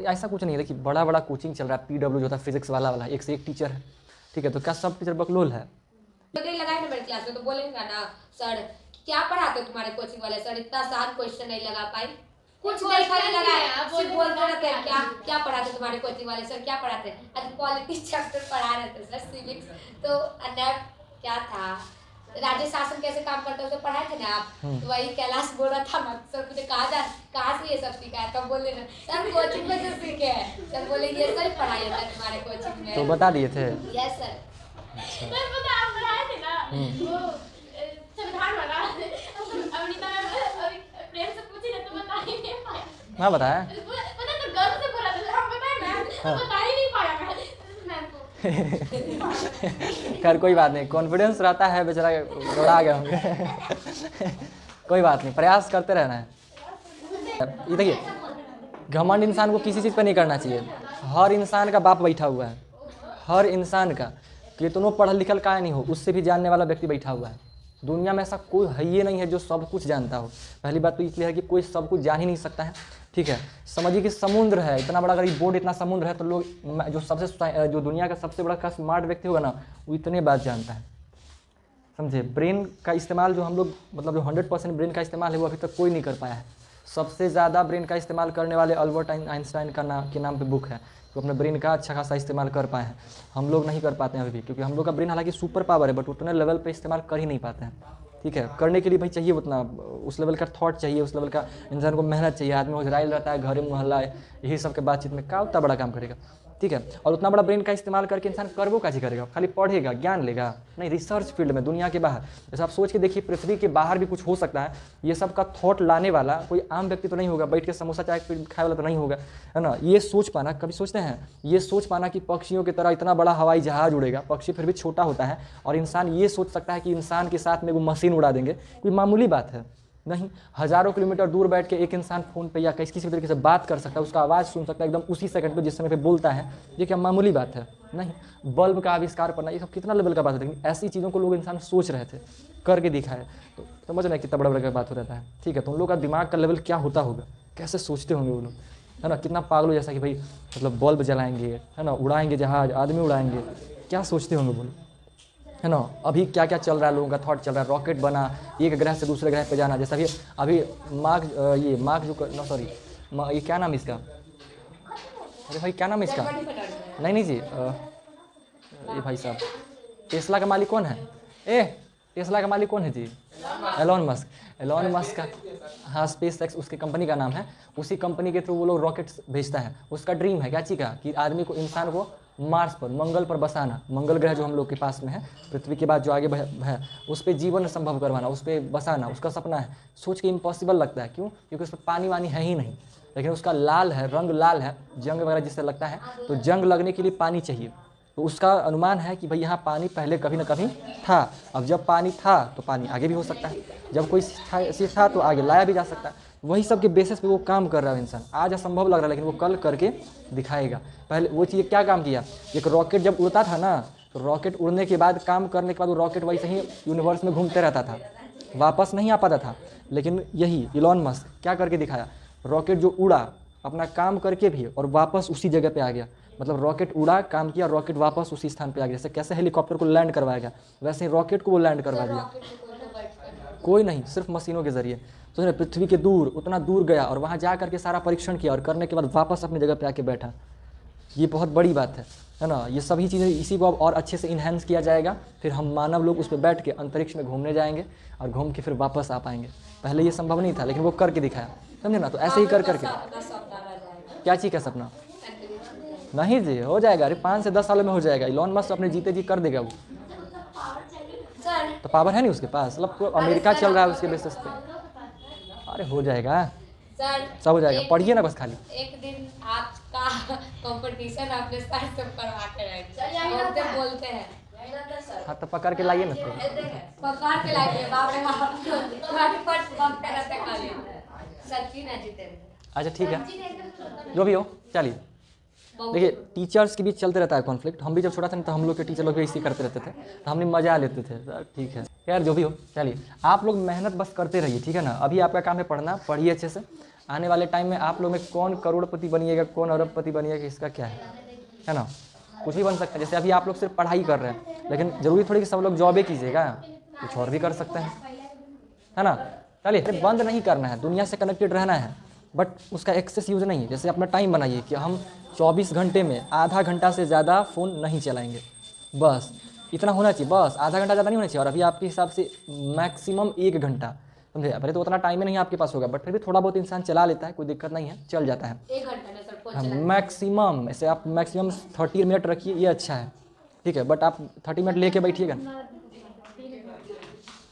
ऐसा कुछ नहीं है। देखिए बड़ा बड़ा कोचिंग चल रहा है, PW जो होता है फिजिक्स वाला एक से एक टीचर है, ठीक है, तो क्या सब टीचर बकलोल है? लगाए ना मेरे क्लास में तो बोलेंगे ना सर क्या पढ़ाते तुम्हारे कोचिंग वाले सर, इतना आसान क्वेश्चन नहीं लगा पाई, कुछ नहीं खाली लगाया, सिर्फ बोलते रहते हैं क्या क्या पढ़ाते तुम्हारे कोचिंग वाले सर, क्या पढ़ाते, आज पॉलिटिक्स चैप्टर पढ़ा रहे थे सर, सिविक्स तो क्या था, राज्य शासन कैसे काम करता है उसे पढ़ाए थे ना आप, तो वही कैलाश बोल रहा था ना सर, मुझे कहाँ से ये सब सीखा है, तब बोले ना सर कोचिंग में से सीखे हैं, सर बोले ये सर पढ़ाई होता है तुम्हारे कोचिंग में, तो बता दिए थे। यस सर, आप पढ़ाए थे ना वो संविधान वाला, अमृता प्रेम से पूछी ना तो बता ही नहीं पाया। हाँ बताया, पता तो गर्व से बोला था, हम बताए ना बता ही नहीं पाया मैम को। खैर कोई बात नहीं, कॉन्फिडेंस रहता है, बेचारा घबरा गए होंगे कोई बात नहीं, प्रयास करते रहना है। ये देखिए घमंड इंसान को किसी चीज़ पर नहीं करना चाहिए, हर इंसान का बाप बैठा हुआ है, हर इंसान का, कितनों पढ़ल लिखल का नहीं हो उससे भी जानने वाला व्यक्ति बैठा हुआ है। दुनिया में ऐसा कोई है ही नहीं है जो सब कुछ जानता हो। पहली बात तो ये क्लियर है कि कोई सब कुछ जान ही नहीं सकता है, ठीक है। समझिए कि समुद्र है इतना बड़ा, अगर ये बोर्ड इतना समुद्र है तो लोग जो दुनिया का सबसे बड़ा का स्मार्ट व्यक्ति होगा ना वो इतने बात जानता है, समझे। ब्रेन का इस्तेमाल जो हम लोग मतलब जो 100% ब्रेन का इस्तेमाल है वो अभी तक कोई नहीं कर पाया है। सबसे ज़्यादा ब्रेन का इस्तेमाल करने वाले अल्बर्ट आइंस्टाइन का नाम पे बुक है, तो अपने ब्रेन का अच्छा खासा इस्तेमाल कर पाए हैं। हम लोग नहीं कर पाते हैं अभी भी, क्योंकि हम लोग का ब्रेन हालांकि सुपर पावर है बट उतने लेवल पे इस्तेमाल कर ही नहीं पाते हैं, ठीक है। करने के लिए भाई चाहिए उतना, उस लेवल का थॉट चाहिए, उस लेवल का इंसान को मेहनत चाहिए। आदमी इजराइल रहता है, घर मोहल्ला यही सब के बातचीत में क्या उतना बड़ा काम करेगा। ठीक है। और उतना बड़ा ब्रेन का इस्तेमाल करके इंसान कर वो काजी करेगा, खाली पढ़ेगा, ज्ञान लेगा नहीं। रिसर्च फील्ड में दुनिया के बाहर, जैसे आप सोच के देखिए पृथ्वी के बाहर भी कुछ हो सकता है, ये सब का थॉट लाने वाला कोई आम व्यक्ति तो नहीं होगा, बैठ के समोसा चाय खाए वाला तो नहीं होगा, है ना। ये सोच पाना, कभी सोचते हैं ये सोच पाना कि पक्षियों की तरह इतना बड़ा हवाई जहाज उड़ेगा, पक्षी फिर भी छोटा होता है, और इंसान ये सोच सकता है कि इंसान के साथ में वो मशीन उड़ा देंगे, कोई मामूली बात है नहीं। हज़ारों किलोमीटर दूर बैठ के एक इंसान फ़ोन पे या किसी भी तरीके से बात कर सकता है, उसका आवाज़ सुन सकता है एकदम उसी सेकंड पे जिस समय पे बोलता है, ये क्या मामूली बात है नहीं। बल्ब का आविष्कार करना, ये सब कितना लेवल का बात है, लेकिन ऐसी चीज़ों को लोग इंसान सोच रहे थे, करके दिखाए, तो समझ रहे हैं कितना बड़ा बड़ा बात हो रहता है। ठीक है, तो उन लोग का दिमाग का लेवल क्या होता होगा, कैसे सोचते होंगे वो लोग, है ना। कितना पागल जैसा कि भाई मतलब बल्ब जलाएंगे, है ना, उड़ाएंगे जहाज, आदमी उड़ाएंगे, क्या सोचते होंगे वो लोग, है ना। अभी क्या क्या चल रहा है, लोगों का थॉट चल रहा है, रॉकेट बना, एक ग्रह से दूसरे ग्रह पे जाना, जैसा अभी मार्क जो सॉरी ये क्या नाम इसका, अरे भाई क्या नाम इसका, नहीं जी, ये भाई साहब टेस्ला का मालिक कौन है, टेस्ला का मालिक कौन है जी, एलोन मस्क का, हाँ स्पेस एक्स उसकी कंपनी का नाम है, उसी कंपनी के थ्रू वो लोग रॉकेट्स भेजता है। उसका ड्रीम है क्या चीज़ का, कि आदमी को, इंसान को मार्स पर, मंगल पर बसाना, मंगल ग्रह जो हम लोग के पास में है, पृथ्वी के बाद जो आगे है, उस पर जीवन संभव करवाना, उस पर बसाना, उसका सपना है। सोच के इम्पॉसिबल लगता है, क्यों, क्योंकि उस पर पानी वानी है ही नहीं, लेकिन उसका लाल है, रंग लाल है, जंग वगैरह जिससे लगता है, तो जंग लगने के लिए पानी चाहिए, तो उसका अनुमान है कि भाई यहाँ पानी पहले कभी ना कभी था, अब जब पानी था तो पानी आगे भी हो सकता है, जब कोई चीज़ था तो आगे लाया भी जा सकता है। वही सब के बेसिस पे वो काम कर रहा है इंसान। आज असंभव लग रहा है, लेकिन वो कल करके दिखाएगा। पहले वो चीज़ क्या काम किया, एक रॉकेट जब उड़ता था ना, तो रॉकेट उड़ने के बाद, काम करने के बाद वो रॉकेट वैसे ही यूनिवर्स में घूमते रहता था, वापस नहीं आ पाता था। लेकिन यही इलॉन मस्क क्या करके दिखाया, रॉकेट जो उड़ा अपना काम करके भी और वापस उसी जगह पे आ गया, मतलब रॉकेट उड़ा, काम किया, रॉकेट वापस उसी स्थान पे आ गया। जैसे कैसे हेलीकॉप्टर को लैंड करवाया गया, वैसे ही रॉकेट को वो लैंड करवा दिया, कोई नहीं, सिर्फ मशीनों के जरिए। तो पृथ्वी के दूर, उतना दूर गया और वहाँ जा करके सारा परीक्षण किया, और करने के बाद वापस अपनी जगह पे आके बैठा। ये बहुत बड़ी बात है ना। ये सभी चीज़ें, इसी को अब और अच्छे से इन्हेंस किया जाएगा, फिर हम मानव लोग उस पर बैठ के अंतरिक्ष में घूमने जाएंगे और घूम के फिर वापस आ पाएंगे। पहले ये संभव नहीं था, लेकिन वो करके दिखाया, समझे ना। तो ऐसे ही कर करके, क्या चीज़ का सपना, नहीं जी हो जाएगा, अरे 5 से 10 सालों में हो जाएगा। इलॉन मस्क अपने जीते जी कर देगा वो, तो पावर है नहीं उसके पास, मतलब अमेरिका चल रहा है उसके बेसिस पे, अरे हो जाएगा सर, सब हो जाएगा, पढ़िए ना बस खाली। एक दिन आपका कंपटीशन अपने सर से करवा के रहेंगे, बोलते हैं हाँ तो पकड़ के लाइए ना, तो पकड़ के लाइए, बाप रे बाप, सच्ची ना जीते। अच्छा ठीक है, जो भी हो चलिए। देखिए टीचर्स के बीच चलते रहता है कॉन्फ्लिक्ट, हम भी जब छोटा था तो हम लोग के टीचर लोग भी इसी करते रहते थे, तो हमने मजा लेते थे। ठीक है यार, जो भी हो चलिए, आप लोग मेहनत बस करते रहिए, ठीक है ना। अभी आपका काम है पढ़ना, पढ़िए अच्छे से। आने वाले टाइम में आप लोग में कौन करोड़पति बनिएगा, कौन अरबपति बनिएगा, इसका क्या है ना, कुछ भी बन सकता है। जैसे अभी आप लोग सिर्फ पढ़ाई कर रहे हैं, लेकिन जरूरी थोड़ी कि सब लोग जॉबे कीजिएगा, कुछ और भी कर सकते हैं, है ना। चलिए, बंद नहीं करना है, दुनिया से कनेक्टेड रहना है, बट उसका एक्सेस यूज़ नहीं है। जैसे अपना टाइम बनाइए कि हम 24 घंटे में आधा घंटा से ज़्यादा फ़ोन नहीं चलाएंगे, बस इतना होना चाहिए, बस आधा घंटा ज़्यादा नहीं होना चाहिए। और अभी आपके हिसाब से मैक्सिमम 1 घंटा, समझे। पहले तो उतना टाइम ही नहीं आपके पास होगा, बट फिर भी थोड़ा बहुत इंसान चला लेता है, कोई दिक्कत नहीं है, चल जाता है। 1 घंटा में सर फोन मैक्सिमम, ऐसे आप मैक्सिमम 30 मिनट रखिए, ये अच्छा है, ठीक है। बट आप 30 मिनट लेके बैठिएगा,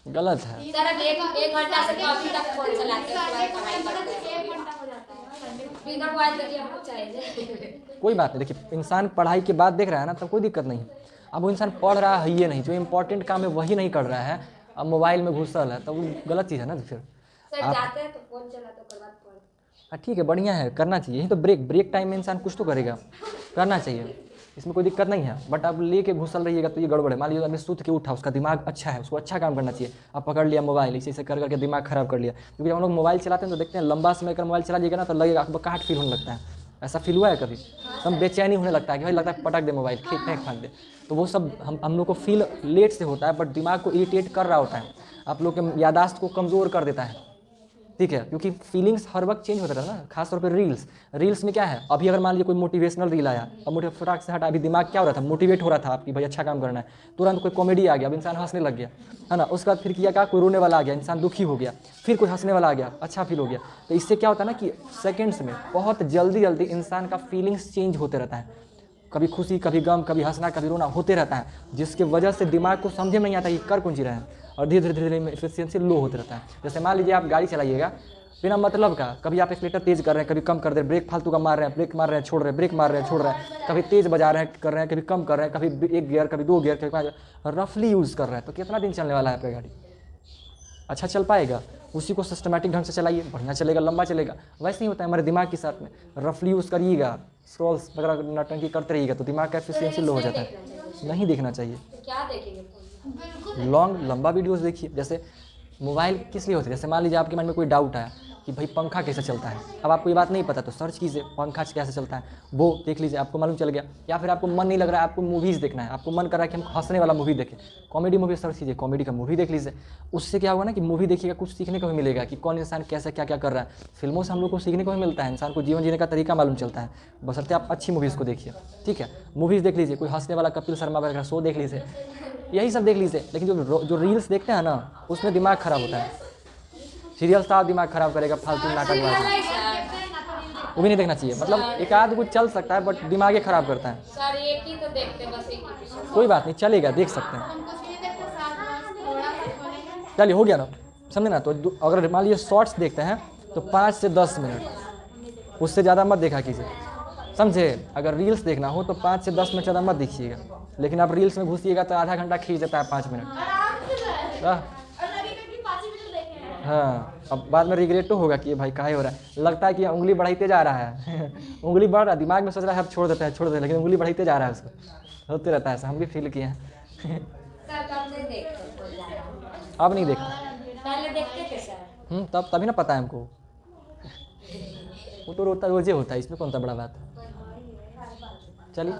गलत है सर। अब एक घंटा से काफी तक फोन चलाते हैं, पढ़ाई करते हैं, बिना मोबाइल के हमको चाहिए। कोई बात नहीं। देखिए, इंसान पढ़ाई के बाद देख रहा है ना, तब कोई दिक्कत नहीं है। अब वो इंसान पढ़ रहा है ये नहीं, जो इंपॉर्टेंट काम है वही नहीं कर रहा है, अब मोबाइल में घुसल है, तो वो गलत चीज़ है ना। तो फिर सर जाते हैं तो फोन चलाते हैं, बाद फोन। हाँ ठीक है, बढ़िया है, करना चाहिए। यही तो ब्रेक टाइम में इंसान कुछ तो करेगा, करना चाहिए, इसमें कोई दिक्कत नहीं है। बट आप लेके घुसल रहिएगा तो ये गड़बड़ है। मान लीजिए आपने सूत के उठा, उसका दिमाग अच्छा है, उसको अच्छा काम करना चाहिए, आप पकड़ लिया मोबाइल, इसे कर करके दिमाग खराब कर लिया। क्योंकि हम लोग मोबाइल चलाते हैं तो देखते हैं, लंबा समय अगर मोबाइल चला जाएगा ना, तो लगेगा आपको काट फील होने लगता है। ऐसा फील हुआ है कभी? हम बेचैनी होने लगता है कि भाई लगता है पटक दे मोबाइल, फेंक फाँक दे। तो वो सब हम लोग को फील लेट से होता है, बट दिमाग को इरिटेट कर रहा होता है, आप लोग के यादाश्त को कमज़ोर कर देता है, ठीक है। क्योंकि फीलिंग्स हर वक्त चेंज होता रहता है ना, खासतौर पर रील्स में क्या है, अभी अगर मान लीजिए कोई मोटिवेशनल रील आया, अब फटाक से हटा, अभी दिमाग क्या हो रहा था, मोटिवेट हो रहा था आपकी, भाई अच्छा काम करना है, तुरंत कोई कॉमेडी आ गया, अब इंसान हंसने लग गया, है ना। उसके बाद फिर किया क्या, कोई रोने वाला आ गया, इंसान दुखी हो गया, फिर कोई हंसने वाला आ गया, अच्छा फील हो गया। तो इससे क्या होता है ना कि सेकेंड्स में, बहुत जल्दी इंसान का फीलिंग्स चेंज होते रहता है। कभी खुशी, कभी गम, कभी हंसना, कभी रोना होते रहता है, जिसके वजह से दिमाग को समझ में नहीं आता कि कर कौन सी रहे हैं, और धीरे धीरे धीरे एफिशिएंसी लो होते रहता है। जैसे मान लीजिए आप गाड़ी चलाइएगा बिना मतलब का, कभी आप एक्सीलेटर तेज कर रहे हैं, कभी कम कर रहे हैं, ब्रेक फालतू का मार रहे हैं, ब्रेक मार रहे हैं, छोड़ रहे हैं, ब्रेक मार रहे हैं, छोड़ रहे हैं, कभी तेज बजा रहे हैं, कर रहे हैं, कभी कम कर रहे हैं, कभी 1 गियर, कभी 2 गियर, कभी 5 गियर, रफली यूज़ कर रहे हैं, तो कितना दिन चलने वाला है आपका गाड़ी? अच्छा चल पाएगा? उसी को सिस्टमैटिक ढंग से चलाइए, बढ़िया चलेगा, लंबा चलेगा। वैसे ही होता है हमारे दिमाग के साथ में, रफली यूज़ करिएगा, स्क्रॉल्स वगैरह नौटंकी करते रहिएगा तो दिमाग का एफिशिएंसी लो हो जाता है। नहीं देखना चाहिए। तो क्या देखेंगे? लंबा वीडियोस देखिए। जैसे मोबाइल किस लिए होते हैं, जैसे मान लीजिए आपके मन में कोई डाउट आया कि भाई पंखा कैसे चलता है, अब आपको ये बात नहीं पता तो सर्च कीजिए पंखा कैसे चलता है, वो देख लीजिए, आपको मालूम चल गया। या फिर आपको मन नहीं लग रहा है, आपको मूवीज़ देखना है, आपको मन कर रहा है कि हम हंसने वाला मूवी देखें, कॉमेडी मूवी सर्च कीजिए, कॉमेडी का मूवी देख लीजिए। उससे क्या होगा ना कि मूवी देखिएगा, कुछ सीखने को भी मिलेगा कि कौन इंसान कैसे क्या क्या कर रहा है। फिल्मों से हम लोग को सीखने को भी मिलता है, इंसान को जीवन जीने का तरीका मालूम चलता है, बशर्ते आप अच्छी मूवीज़ को देखिए। ठीक है, मूवीज़ देख लीजिए, कोई हंसने वाला कपिल शर्मा वगैरह शो देख लीजिए, यही सब देख लीजिए। लेकिन जो रील्स देखते हैं ना, उसमें दिमाग ख़राब होता है। सीरियल साफ दिमाग ख़राब करेगा, फालतू नाटक वाला वो भी नहीं देखना चाहिए। मतलब एक आध कुछ चल सकता है बट दिमाग ही ख़राब करता है। सर एक ही तो देखते हैं, बस एक ही एपिसोड। कोई बात नहीं, चलेगा, देख सकते हैं। चलिए हो गया ना, समझे ना। तो अगर मान लीजिए शॉर्ट्स देखते हैं तो 5 से 10 मिनट, उससे ज़्यादा मत देखा कीजिए, समझे। अगर रील्स देखना हो तो 5 से 10 मिनट ज़्यादा मत देखिएगा। लेकिन आप रील्स में घुसिएगा तो आधा घंटा खींच देता है 5 मिनट। हाँ, अब बाद में रिग्रेट तो होगा कि ये भाई काहे हो रहा है, लगता है कि उंगली बढ़ाते जा रहा है उंगली बढ़ रहा है, दिमाग में सोच रहा है अब छोड़ देते हैं, लेकिन उंगली बढ़ाते जा रहा है उसको। होते रहता है ऐसा, हम भी फील किए हैं सर कब से देखते हो ज़्यादा? अब नहीं देखता। पहले देखते थे सर। तब तभी ना पता है हमको। वो तो रोता रोजे होता है, इसमें कौन सा बड़ा बात है। चलिए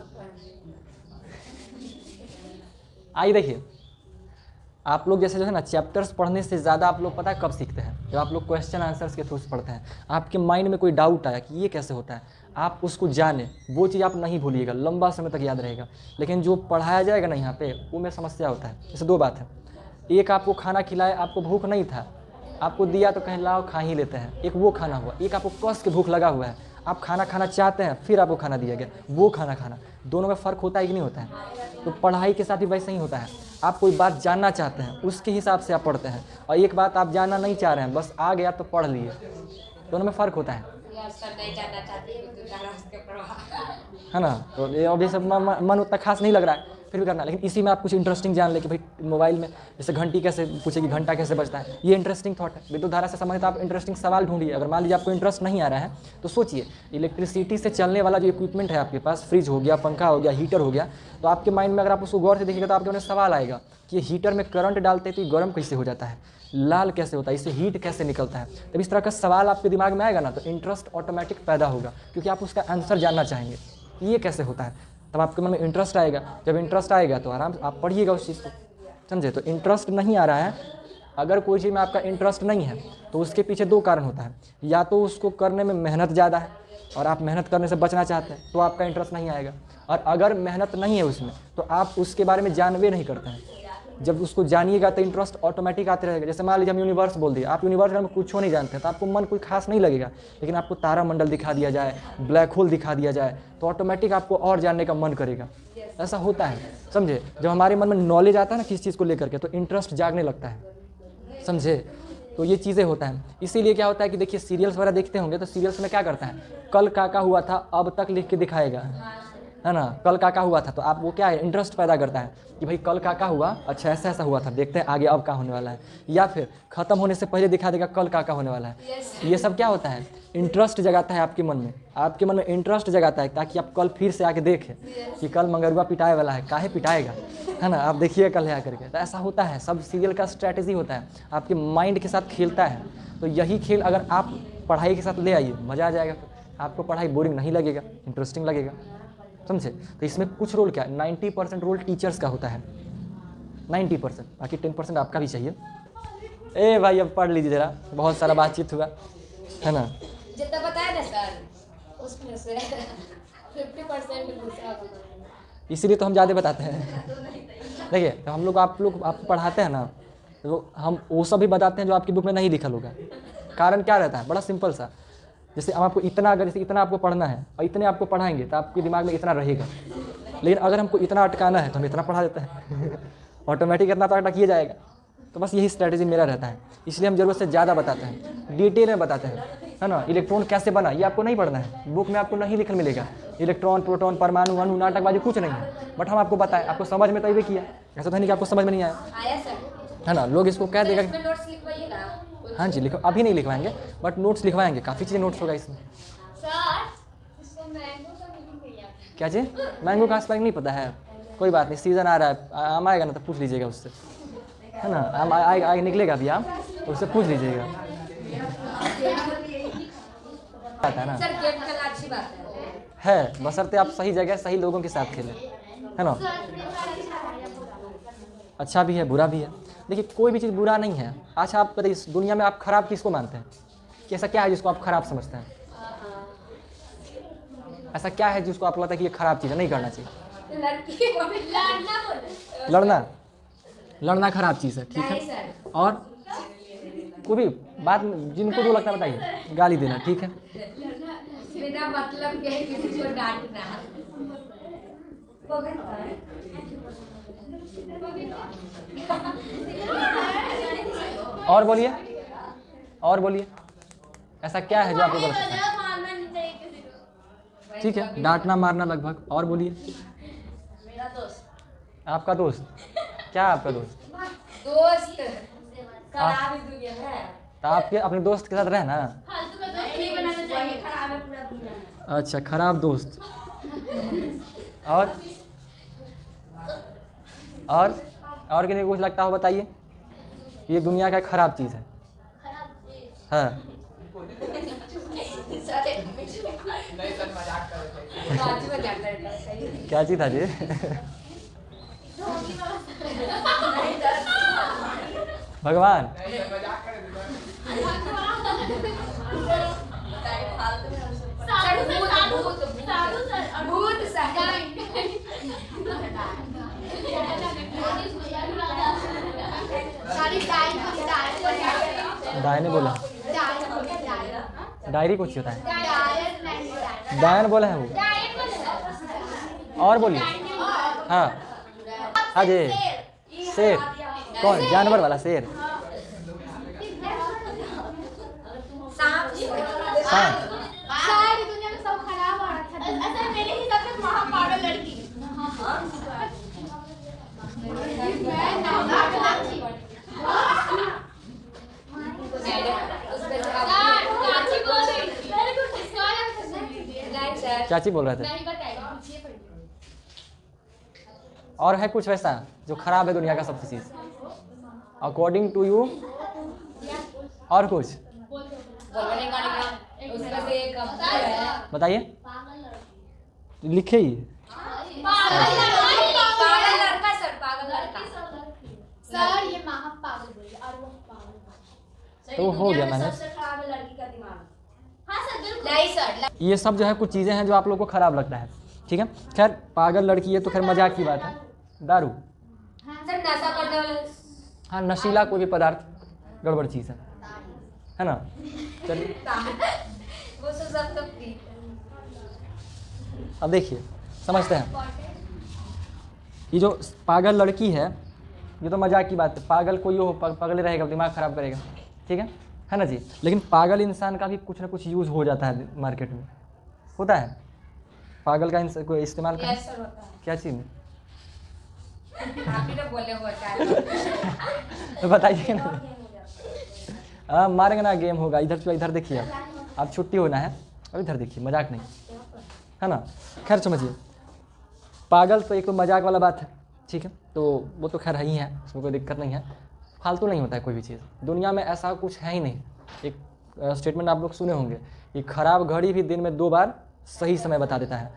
आइए देखिए, आप लोग जैसे जो है ना चैप्टर्स पढ़ने से ज़्यादा आप लोग पता है कब सीखते हैं, जब आप लोग क्वेश्चन आंसर्स के थ्रू से पढ़ते हैं। आपके माइंड में कोई डाउट आया कि ये कैसे होता है, आप उसको जाने, वो चीज़ आप नहीं भूलिएगा, लंबा समय तक याद रहेगा। लेकिन जो पढ़ाया जाएगा ना यहाँ पे, वो में समस्या होता है। जैसे 2 बात है, एक आपको खाना खिलाए, आपको भूख नहीं था, आपको दिया तो कहीं लाओ खा ही लेते हैं, एक वो खाना हुआ। एक आपको कस के भूख लगा हुआ है, आप खाना खाना चाहते हैं, फिर आपको खाना दिया गया, वो खाना। दोनों में फ़र्क होता है कि नहीं होता है? तो पढ़ाई के साथ भी वैसे ही होता है। आप कोई बात जानना चाहते हैं, उसके हिसाब से आप पढ़ते हैं, और एक बात आप जानना नहीं चाह रहे हैं, बस आ गया तो पढ़ लिए, दोनों में फ़र्क होता है। सर नहीं जानना चाहते है ना। तो ये अभी सब मन उतना खास नहीं लग रहा है, फिर भी करना। लेकिन इसी में आप कुछ इंटरेस्टिंग जान ले कि भाई मोबाइल में जैसे घंटी कैसे पूछेगी, घंटा कैसे बजता है, ये इंटरेस्टिंग थॉट है। विद्युत धारा से संबंधित आप इंटरेस्टिंग सवाल ढूंढिए। अगर मान लीजिए आपको इंटरेस्ट नहीं आ रहा है तो सोचिए, इलेक्ट्रिसिटी से चलने वाला जो इक्विपमेंट है आपके पास, फ्रिज हो गया, पंखा हो गया, हीटर हो गया, तो आपके माइंड में अगर आप उसको गौर से देखिएगा तो आपके मन में सवाल आएगा कि हीटर में करंट डालते तो ये गर्म कैसे हो जाता है, लाल कैसे होता है, इससे हीट कैसे निकलता है। तब इस तरह का सवाल आपके दिमाग में आएगा ना, तो इंटरेस्ट ऑटोमेटिक पैदा होगा, क्योंकि आप उसका आंसर जानना चाहेंगे ये कैसे होता है। तब आपके मन में इंटरेस्ट आएगा, जब इंटरेस्ट आएगा तो आराम से आप पढ़िएगा उस चीज़ को, समझे। तो इंटरेस्ट नहीं आ रहा है, अगर कोई चीज़ में आपका इंटरेस्ट नहीं है तो उसके पीछे 2 कारण होता है। या तो उसको करने में मेहनत ज़्यादा है और आप मेहनत करने से बचना चाहते हैं, तो आपका इंटरेस्ट नहीं आएगा। और अगर मेहनत नहीं है उसमें, तो आप उसके बारे में जानवे नहीं करते हैं। जब उसको जानिएगा तो इंटरेस्ट ऑटोमेटिक आते रहेगा। जैसे मान लीजिए हम यूनिवर्स बोल दिए, आप यूनिवर्स में कुछ नहीं जानते तो आपको मन कोई खास नहीं लगेगा। लेकिन आपको तारामंडल दिखा दिया जाए, ब्लैक होल दिखा दिया जाए, तो ऑटोमेटिक आपको और जानने का मन करेगा। ऐसा होता है, समझे। जब हमारे मन में नॉलेज आता है ना किसी चीज़ को लेकर के, तो इंटरेस्ट जागने लगता है, समझे। तो ये चीज़ें होता है। इसीलिए क्या होता है कि देखिए सीरियल्स वगैरह देखते होंगे तो सीरियल्स में क्या करता है, कल काका हुआ था अब तक लिख के दिखाएगा, है ना। कल काका हुआ था तो आप वो क्या है, इंटरेस्ट पैदा करता है कि भाई कल काका हुआ, अच्छा ऐसा ऐसा हुआ था, देखते हैं आगे अब क्या होने वाला है। या फिर ख़त्म होने से पहले दिखा देगा कल काका होने वाला है। ये सब क्या होता है, इंटरेस्ट जगाता है आपके मन में, आपके मन में इंटरेस्ट जगाता है, ताकि आप कल फिर से आके देखें कि कल मंगरुआ पिटाए वाला है, काहे पिटाएगा, है ना, आप देखिए कल है आकर के। तो ऐसा होता है, सब सीरियल का स्ट्रैटेजी होता है, आपके माइंड के साथ खेलता है। तो यही खेल अगर आप पढ़ाई के साथ ले आइए, मज़ा आ जाएगा। आपको पढ़ाई बोरिंग नहीं लगेगा, इंटरेस्टिंग लगेगा, समझे। तो इसमें कुछ रोल क्या है, 90% रोल टीचर्स का होता है, 90%, बाकी 10% आपका भी चाहिए। ए भाई अब पढ़ लीजिए जरा, बहुत सारा बातचीत हुआ, है ना। जितना बताया ना सर, उसमें से 50% दूसरा बताया। इसीलिए तो हम ज़्यादा बताते हैं। देखिए तो हम लोग आप पढ़ाते हैं ना, तो हम वो सब भी बताते हैं जो आपकी बुक में नहीं लिखल होगा। कारण क्या रहता है, बड़ा सिंपल सा, जैसे हम आपको इतना, अगर जैसे इतना आपको पढ़ना है और इतने आपको पढ़ाएंगे तो आपके दिमाग में इतना रहेगा, लेकिन अगर हमको इतना अटकाना है तो हम इतना पढ़ा देते हैं ऑटोमेटिक इतना तो अटकिए जाएगा। तो बस यही स्ट्रैटेजी मेरा रहता है, इसलिए हम ज़रूरत से ज़्यादा बताते हैं, डिटेल में बताते हैं, है ना। इलेक्ट्रॉन कैसे बना ये आपको नहीं पढ़ना है, बुक में आपको नहीं लिखने मिलेगा। इलेक्ट्रॉन, प्रोटॉन, परमाणु, अणु, नाटकबाजी कुछ नहीं है, बट हम आपको बताएं, आपको समझ में तो ये किया, ऐसा तो नहीं कि आपको समझ में नहीं आया, आया सर। है ना। लोग इसको कह देगा इसमें नोट्स लिखवाइएगा। हाँ जी लिखो, अभी नहीं लिखवाएंगे बट नोट्स लिखवाएंगे, काफ़ी चीज़ें नोट्स होगा इसमें। क्या चीज़? मैंगो का स्पेलिंग नहीं पता है? कोई बात नहीं, सीज़न आ रहा है, आम आएगा ना तो पूछ लीजिएगा उससे, है ना। आम आएगा, निकलेगा अभी आम, तो उससे पूछ लीजिएगा, आता है ना। सर गेम खेलना अच्छी बात है, बशर्ते आप सही जगह सही लोगों के साथ खेलें, है ना। अच्छा भी है, बुरा भी है। देखिए कोई भी चीज़ बुरा नहीं है। अच्छा आप बताइए, इस दुनिया में आप खराब किसको मानते हैं? कि ऐसा क्या है जिसको आप खराब समझते हैं? ऐसा क्या है जिसको आपको लगता है कि ये खराब चीज़ है, नहीं करना चाहिए? लड़ना खराब चीज़ है, ठीक है। और कोई भी बात जिनको जो लगता है बताइए। गाली देना, ठीक है। बिना मतलब के किसी को डांटना। और बोलिए, और बोलिए, ऐसा क्या है जो आपको गलत लगता है? ठीक है, डांटना मारना लगभग। और बोलिए। मेरा दोस्त। आपका दोस्त? क्या आपका दोस्त? दोस्त खराब इस दुनिया में। तो आपके अपने दोस्त के साथ रहना। नहीं बनाना चाहिए, खराब है पूरा दुनिया। अच्छा, खराब दोस्त। और किसी को कुछ लगता हो बताइए। ये दुनिया का खराब चीज़ है। हाँ क्या चीज़ था जी? भगवान। डायन बोला, डायरी कुछ होता है, डायन बोला है वो। और बोलिए। हाँ हाँ जी, शेर। कौन? जानवर वाला शेर? सांप। सारी दुनिया में सब खराब हो रहा था। ऐसा मेरे हिसाब से महापागल लड़की। चाची बोल रहे थे। और है कुछ वैसा जो खराब है दुनिया का सबसे चीज अकॉर्डिंग टू यू? और कुछ बताइए, लिखे ही। सर ये महापागल बोली और वो पागल। तो हो गया मैंने। सबसे खराब है लड़की का दिमाग। हाँ सर बिल्कुल। नहीं सर, ये सब जो है कुछ चीज़ें हैं जो आप लोगों को खराब लगता है, ठीक है। खैर पागल लड़की है तो खैर मजाक की बात है। दारू, सर नशा करने वाले। हाँ नशीला कोई भी पदार्थ गड़बड़ चीज़ है ना। चलिए वो सब तो फ्री। अब देखिए समझते हैं, ये जो पागल लड़की है ये तो मजाक की बात है। पागल कोई हो पागल रहेगा, दिमाग खराब करेगा, ठीक है ना जी। लेकिन पागल इंसान का भी कुछ ना कुछ यूज़ हो जाता है मार्केट में, होता है। पागल का इंसान को इस्तेमाल का क्या चीज़ में आप ही तो बोले होता है। तो बताइए ना। हाँ मारेंगे ना, गेम होगा। इधर देखिए, आप छुट्टी होना है और इधर देखिए, मजाक नहीं, है ना। खैर समझिए, पागल तो एक तो मजाक वाला बात है, ठीक है। तो वो तो खैर ही है, उसमें कोई दिक्कत नहीं है। फालतू नहीं होता है कोई भी चीज़ दुनिया में, ऐसा कुछ है ही नहीं। एक स्टेटमेंट आप लोग सुने होंगे कि खराब घड़ी भी दिन में 2 बार सही समय बता देता है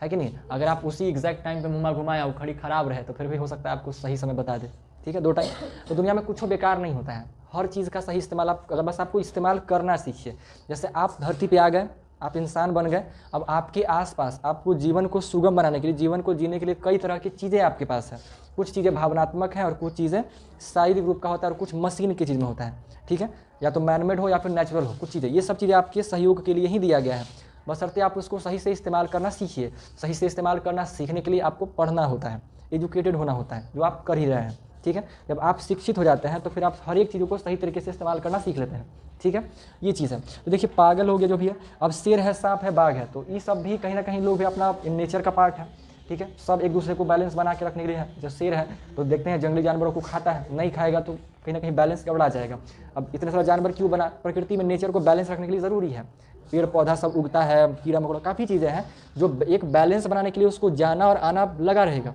कि नहीं। अगर आप उसी एग्जैक्ट टाइम पे मुँह घुमाया वो घड़ी खराब रहे तो फिर भी हो सकता है आपको सही समय बता दे, ठीक है। 2 टाइम तो दुनिया में कुछ बेकार नहीं होता है, हर चीज़ का सही इस्तेमाल आप अगर बस आपको इस्तेमाल करना सीखिए। जैसे आप धरती पे आ गए, आप इंसान बन गए, अब आपके आसपास आपको जीवन को सुगम बनाने के लिए, जीवन को जीने के लिए कई तरह की चीज़ें आपके पास है। कुछ चीज़ें भावनात्मक हैं और कुछ चीज़ें शारीरिक रूप का होता है और कुछ मशीन की चीज़ में होता है, ठीक है, या तो मैनमेड हो या फिर नेचुरल हो। कुछ चीज़ें, ये सब चीज़ें आपके सहयोग के लिए ही दिया गया है, बशर्ते आप उसको सही से इस्तेमाल करना सीखिए। सही से इस्तेमाल करना सीखने के लिए आपको पढ़ना होता है, एजुकेटेड होना होता है, जो आप कर ही रहे हैं, ठीक है। जब आप शिक्षित हो जाते हैं तो फिर आप हर एक चीज़ों को सही तरीके से इस्तेमाल करना सीख लेते हैं, ठीक है, ये चीज़ है। तो देखिए पागल हो गया जो भी है, अब शेर है, सांप है, बाघ है, तो ये सब भी कहीं ना कहीं लोग भी अपना नेचर का पार्ट है, ठीक है। सब एक दूसरे को बैलेंस बना के रखने के लिए है। जो शेर है तो देखते हैं जंगली जानवरों को खाता है, नहीं खाएगा तो कहीं ना कहीं बैलेंस गड़बड़ा जाएगा। अब इतने सारे जानवर क्यों बना, प्रकृति में नेचर को बैलेंस रखने के लिए ज़रूरी है। पेड़ पौधा सब उगता है, कीड़ा मकोड़ा, काफ़ी चीज़ें हैं जो एक बैलेंस बनाने के लिए उसको जाना और आना लगा रहेगा।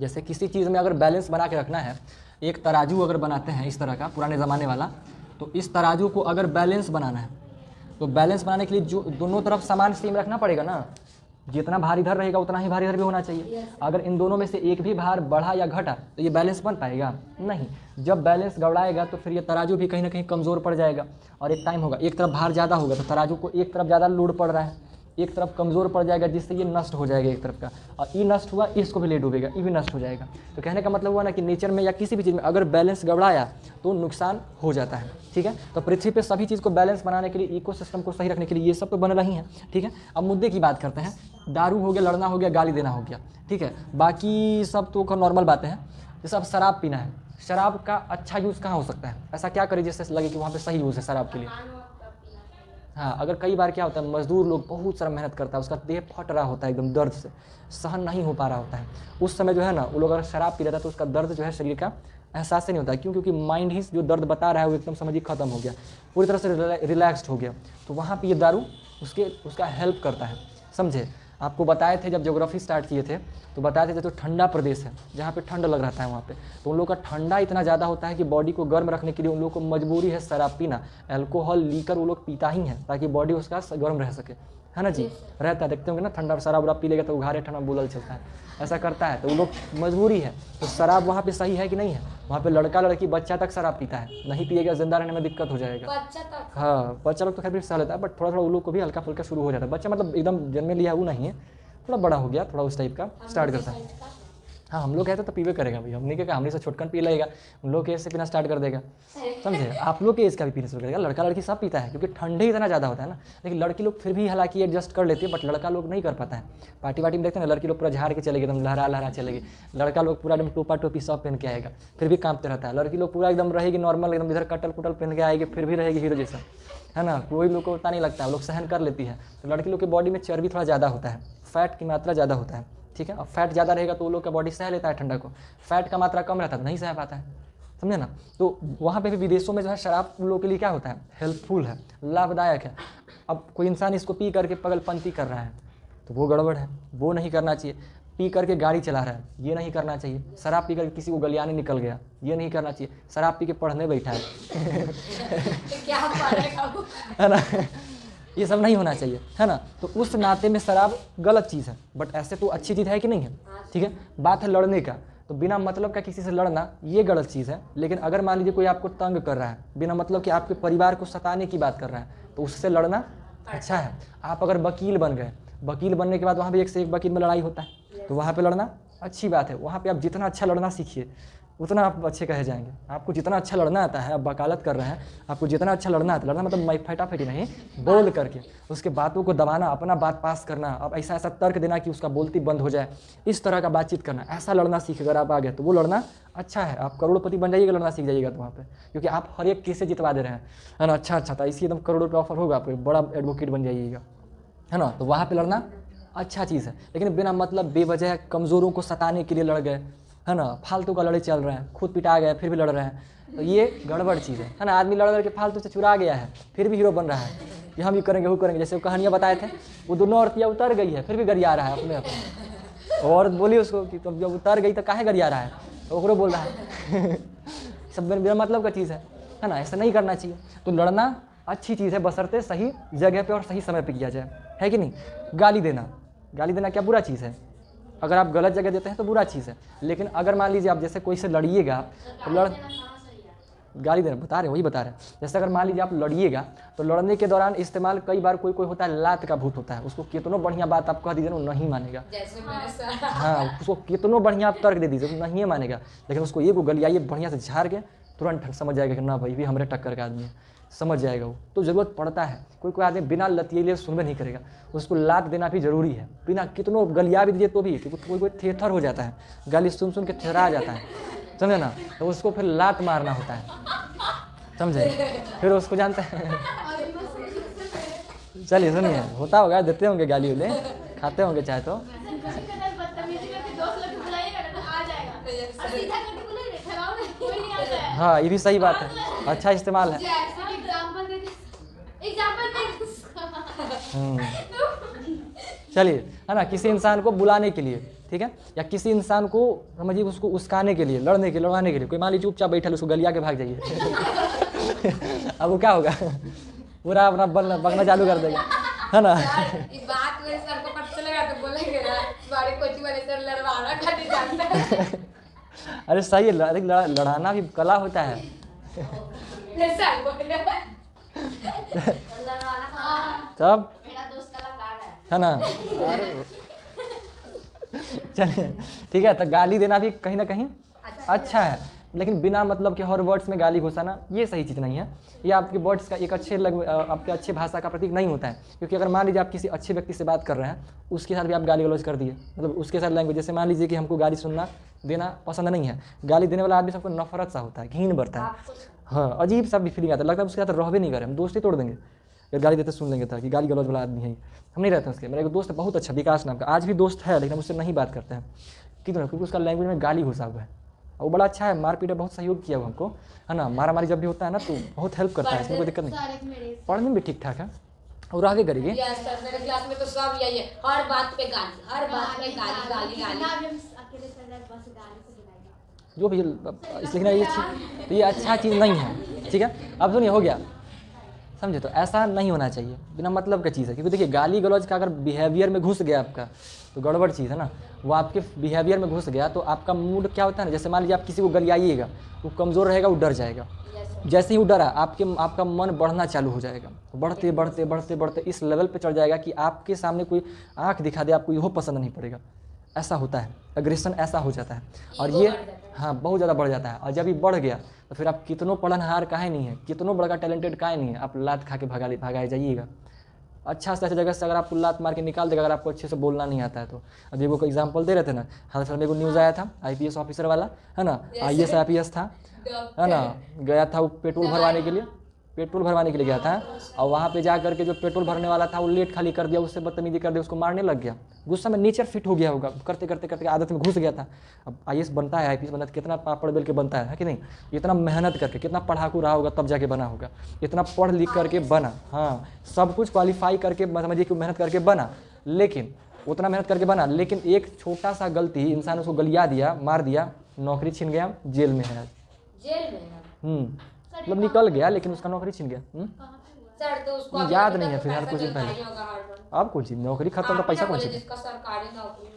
जैसे किसी चीज़ में अगर बैलेंस बना के रखना है, एक तराजू अगर बनाते हैं इस तरह का पुराने ज़माने वाला, तो इस तराजू को अगर बैलेंस बनाना है तो बैलेंस बनाने के लिए जो दोनों तरफ समान सेम रखना पड़ेगा ना, जितना भारी इधर रहेगा उतना ही भारी इधर भी होना चाहिए। अगर इन दोनों में से एक भी भार बढ़ा या घटा तो ये बैलेंस बन पाएगा नहीं। जब बैलेंस गड़बड़ाएगा तो फिर ये तराजू भी कहीं ना कहीं कमज़ोर पड़ जाएगा और एक टाइम होगा एक तरफ भार ज़्यादा होगा तो तराजू को एक तरफ ज़्यादा लोड पड़ रहा है, एक तरफ कमज़ोर पड़ जाएगा जिससे ये नष्ट हो जाएगा एक तरफ का, और ये नष्ट हुआ इसको भी ले डूबेगा, ये भी नष्ट हो जाएगा। तो कहने का मतलब हुआ ना कि नेचर में या किसी भी चीज़ में अगर बैलेंस गड़बड़ाया तो नुकसान हो जाता है, ठीक है। तो पृथ्वी पे सभी चीज़ को बैलेंस बनाने के लिए, इकोसिस्टम को सही रखने के लिए ये सब तो बन रही हैं, ठीक है। अब मुद्दे की बात करते हैं। दारू हो गया, लड़ना हो गया, गाली देना हो गया, ठीक है, बाकी सब तो नॉर्मल बातें हैं। जैसे अब शराब पीना है, शराब का अच्छा यूज़ कहाँ हो सकता है, ऐसा क्या करे जिससे लगे कि वहाँ पे सही यूज़ है शराब के लिए। हाँ, अगर कई बार क्या होता है, मजदूर लोग बहुत सारा मेहनत करता है, उसका देह फट रहा होता है एकदम दर्द से, सहन नहीं हो पा रहा होता है, उस समय जो है ना वो लोग अगर शराब पी लेता है तो उसका दर्द जो है शरीर का एहसास ही नहीं होता है। क्यों? क्योंकि माइंड ही जो दर्द बता रहा है वो एकदम समझिए खत्म हो गया, पूरी तरह से रिलैक्स्ड हो गया। तो वहाँ पे ये दारू उसका हेल्प करता है, समझे। आपको बताए थे जब ज्योग्राफी स्टार्ट किए थे तो बताए थे जो ठंडा प्रदेश है जहाँ पे ठंड लग रहता है वहाँ पे, तो उन लोगों का ठंडा इतना ज़्यादा होता है कि बॉडी को गर्म रखने के लिए उन लोगों को मजबूरी है शराब पीना। अल्कोहल लीकर वो लोग पीता ही है ताकि बॉडी उसका गर्म रह सके, है ना जी। रहता है, देखते होंगे ना, ठंडा शराब उराब पी लेगा तो उघारे ठंडा बुलल चलता है, ऐसा करता है, तो वो लोग मजबूरी है। तो शराब वहाँ पे सही है कि नहीं है? वहाँ पे लड़का लड़की बच्चा तक शराब पीता है, नहीं पिएगा जिंदा रहने में दिक्कत हो जाएगा। बच्चा तक, हाँ, बच्चा लोग तो खैर भी सह लेता है, बट थोड़ा थोड़ा उन लोग को भी हल्का फुल्का शुरू हो जाता है। बच्चा मतलब एकदम जन्मे लिया वो नहीं है, थोड़ा बड़ा हो गया, थोड़ा उस टाइप का स्टार्ट करता है। हाँ, हम लोग कहते तो पीवे करेगा भाई, हमने क्या, हमने से छोटकन पी लेगा, उन लोग के एज से पीना स्टार्ट कर देगा, समझे। आप लोग के एज का भी पीना शुरू करेगा। लड़का लड़की सब पीता है क्योंकि ठंडे ही इतना ज़्यादा होता है ना, लेकिन लड़की लोग फिर भी हालांकि एडजस्ट कर लेती है, बट लड़का लोग नहीं कर पाता है। पार्टी वार्टी में देखते हैं ना, लड़की लोग पूरा झाड़ के चलेगी, एकदम लहरा लहरा चलेगी, लड़का लोग पूरा एकदम टोपा टोपी सब पहन के आएगा, फिर भी कांपते रहता है। लड़की लोग पूरा एकदम रहेगी नॉर्मल, एकदम इधर कटल कुटल पहन के आएगी, फिर भी रहेगी हीरो जैसा, है ना, कोई लोग को पता नहीं लगता है, लोग सहन कर लेती है। तो लड़की लोग की बॉडी में चर्बी थोड़ा ज़्यादा होता है, फैट की मात्रा ज़्यादा होता है, ठीक है। अब फैट ज़्यादा रहेगा तो वो लोग का बॉडी सह लेता है ठंडा को, फैट का मात्रा कम रहता है तो नहीं सह पाता है, समझे ना। तो वहाँ पे भी विदेशों में जो है शराब उन लोगों के लिए क्या होता है, हेल्पफुल है, लाभदायक है। अब कोई इंसान इसको पी करके पगलपंती कर रहा है तो वो गड़बड़ है, वो नहीं करना चाहिए। पी करके गाड़ी चला रहा है, ये नहीं करना चाहिए। शराब पी करके किसी को गलियाने निकल गया, ये नहीं करना चाहिए। शराब पी के पढ़ने बैठा है क्या पढ़ेगा वो? है ना, ये सब नहीं होना चाहिए, है ना। तो उस नाते में शराब गलत चीज़ है, बट ऐसे तो अच्छी चीज़ है कि नहीं है, ठीक है। बात है लड़ने का, तो बिना मतलब का किसी से लड़ना ये गलत चीज़ है। लेकिन अगर मान लीजिए कोई आपको तंग कर रहा है बिना मतलब कि आपके परिवार को सताने की बात कर रहा है तो उससे लड़ना अच्छा है। आप अगर वकील बन गए, वकील बनने के बाद वहाँ भी एक से एक वकील में लड़ाई होता है, तो वहाँ पे लड़ना अच्छी बात है। वहाँ पे आप जितना अच्छा लड़ना सीखिए उतना आप अच्छे कहे जाएंगे। आपको जितना अच्छा लड़ना आता है, आप वकालत कर रहे हैं, आपको जितना अच्छा लड़ना आता है, लड़ना मतलब मैं फटाफटी नहीं, बोल करके उसके बातों को दबाना, अपना बात पास करना, अब ऐसा ऐसा तर्क देना कि उसका बोलती बंद हो जाए, इस तरह का बातचीत करना, ऐसा लड़ना सीख अगर आप आ गए तो वो लड़ना अच्छा है। आप करोड़पति बन जाइएगा, लड़ना सीख जाइएगा तो वहाँ पे, क्योंकि आप हर एक केस से जितवा दे रहे हैं, है ना। अच्छा था, इसी एकदम करोड़ों का ऑफर होगा, आप बड़ा एडवोकेट बन जाइएगा, है ना। तो वहाँ पर लड़ना अच्छा चीज़ है। लेकिन बिना मतलब बेवजह कमज़ोरों को सताने के लिए लड़ गए, है ना, फालतू का लड़ाई चल रहा है, खुद पिटा गए फिर भी लड़ रहे हैं, तो ये गड़बड़ चीज़ है ना। आदमी लड़ के फालतू से चुरा गया है फिर भी हीरो बन रहा है कि हम ये करेंगे वो करेंगे। जैसे वो कहानियाँ बताए थे, वो दोनों औरतियाँ उतर गई है फिर भी गरिया रहा है अपने और बोली उसको कि तुम जब उतर गई तो काहे गरिया रहा है, तो वो बोल रहा है सब बिना मतलब का चीज़ है ना। ऐसा नहीं करना चाहिए। तो लड़ना अच्छी चीज़ है बशर्ते सही जगह पर और सही समय पर किया जाए, है कि नहीं। गाली देना क्या बुरा चीज़ है? अगर आप गलत जगह देते हैं तो बुरा चीज़ है। लेकिन अगर मान लीजिए आप जैसे कोई से लड़िएगा तो गाली देना बता रहे हैं, वही बता रहे हैं। जैसे अगर मान लीजिए आप लड़िएगा तो लड़ने के दौरान इस्तेमाल कई बार कोई होता है लात का भूत होता है, उसको कितनों बढ़िया बात आप कह दीजिए वो नहीं मानेगा। जैसे मैंने सर हाँ, उसको कितनों बढ़िया आप तर्क दे दीजिए वो नहीं मानेगा, लेकिन उसको ये को गलियाइए बढ़िया से झाड़ के तुरंत समझ जाएगा कि ना भाई भी हमारे टक्कर का आदमी है, समझ जाएगा वो। तो ज़रूरत पड़ता है, कोई कोई आदमी बिना लतीले सुनबे नहीं करेगा, उसको लात देना भी ज़रूरी है। बिना कितनों गलिया भी दीजिए तो भी, क्योंकि कोई कोई थेथर हो जाता है, गाली सुन सुन के थेरा जाता है, समझे ना, तो उसको फिर लात मारना होता है, समझे, फिर उसको जानते हैं। चलिए सुनिए, होता होगा, देते होंगे गाली उले, खाते होंगे चाहे तो। हाँ ये भी सही बात है, अच्छा इस्तेमाल है। चलिए, है ना, किसी इंसान को बुलाने के लिए, ठीक है, या किसी इंसान को समझिए उसको उस्काने के लिए, लड़वाने के लिए, कोई मान लीजिए चुपचाप बैठा है उसको गलिया के भाग जाइए अब वो क्या होगा, पूरा अपना बगना चालू कर देगा, है ना। ये बात मेरे सर को पता चलेगा तो बोलेंगे ना तुम्हारे कोचिंग वाले सर लड़वाना खाते जानते हैं। अरे सही है, लड़ाना भी कला होता है। सर बोले तब मेरा दोस्त कलाकार है ना। चलिए ठीक है, तो गाली देना भी कहीं ना कहीं अच्छा है, लेकिन बिना मतलब के हर वर्ड्स में गाली घुसाना ये सही चीज़ नहीं है। ये आपके वर्ड्स का एक आपके अच्छे भाषा का प्रतीक नहीं होता है, क्योंकि अगर मान लीजिए आप किसी अच्छे व्यक्ति से बात कर रहे हैं, उसके साथ भी आप गाली गलौज कर दिए, मतलब उसके साथ लैंग्वेज, जैसे मान लीजिए कि हमको गाली सुनना देना पसंद नहीं है, गाली देने वाला आदमी सबको नफरत सा होता है, घिन बढ़ता है, हाँ अजीब सा भी फीलिंग आता है, लगता है उसके साथ रह भी नहीं करें, हम दोस्ती तोड़ देंगे अगर गाली देते सुन लेंगे था कि गाली गलौज वाला आदमी है। हम नहीं रहते उसके। मेरा एक दोस्त है बहुत अच्छा, विकास नाम का, आज भी दोस्त है, लेकिन हम उससे नहीं बात करते हैं, क्योंकि उसका लैंग्वेज में गाली घुसा हुआ है। वो बड़ा अच्छा है, मारपीट में बहुत सहयोग किया वो हमको, है ना, मारा मारी जब भी होता है ना तो बहुत हेल्प करता है, इसमें कोई दिक्कत नहीं, पढ़ने में भी ठीक ठाक है और आगे करेंगे। मेरे क्लास में तो सब यही है, हर बात पे गाली, हर बात पे गाली गाली गाली। जो भी इसलिए ये अच्छा चीज़ नहीं है, ठीक है। अब सुनिए, हो गया, समझे, तो ऐसा नहीं होना चाहिए, बिना मतलब का चीज़ है, क्योंकि देखिए गाली गलौज का अगर बिहेवियर में घुस गया आपका तो गड़बड़ चीज़ है ना, वो आपके बिहेवियर में घुस गया तो आपका मूड क्या होता है ना, जैसे मान लीजिए आप किसी को गलियाइएगा, वो कमज़ोर रहेगा, वो डर जाएगा, जैसे ही वो डरा आपका मन बढ़ना चालू हो जाएगा, बढ़ते बढ़ते बढ़ते बढ़ते इस लेवल पे चढ़ जाएगा कि आपके सामने कोई आँख दिखा दे आपको यहो पसंद नहीं पड़ेगा, ऐसा होता है, एग्रेशन ऐसा हो जाता है। और ये हाँ बहुत ज़्यादा बढ़ जाता है, और जब ये बढ़ गया तो फिर आप कितनों पढ़नहार काहे नहीं है, कितनों बड़ा काहे काहे नहीं है, आप लात खा के भगाए जाइएगा। अच्छा से अच्छा जगह से अगर आपको लात मार के निकाल देगा, अगर आपको अच्छे से बोलना नहीं आता है तो। अब वो एग्जाम्पल दे रहे थे ना, हाल फिलहाल में न्यूज़ आया था, IPS ऑफिसर वाला, है ना, IAS IPS था, है ना, गया था वो पेट्रोल भरवाने के लिए गया था, और वहाँ पे जा करके जो पेट्रोल भरने वाला था वो लेट खाली कर दिया, उससे बदतमीजी कर दिया, उसको मारने लग गया, गुस्सा में नेचर फिट हो गया होगा, करते करते करते आदत में घुस गया था। अब IAS बनता है, IPS बनता है, कितना पापड़ बेल के बनता है कि नहीं, इतना मेहनत करके, कितना पढ़ाकू रहा होगा तब जाके बना होगा, इतना पढ़ लिख करके बना, हाँ सब कुछ क्वालिफाई करके समझिए कि मेहनत करके बना, लेकिन उतना मेहनत करके बना, लेकिन एक छोटा सा गलती इंसान उसको गलिया दिया, मार दिया, नौकरी छिन गया, जेल में है, मतलब निकल गया लेकिन उसका नौकरी छिन गया। सर तो उसको याद नहीं है फिलहाल, कुछ दिन पहले। अब कुछ नौकरी खत्म तो पैसा कौन सी, जिसका सरकारी नौकरी,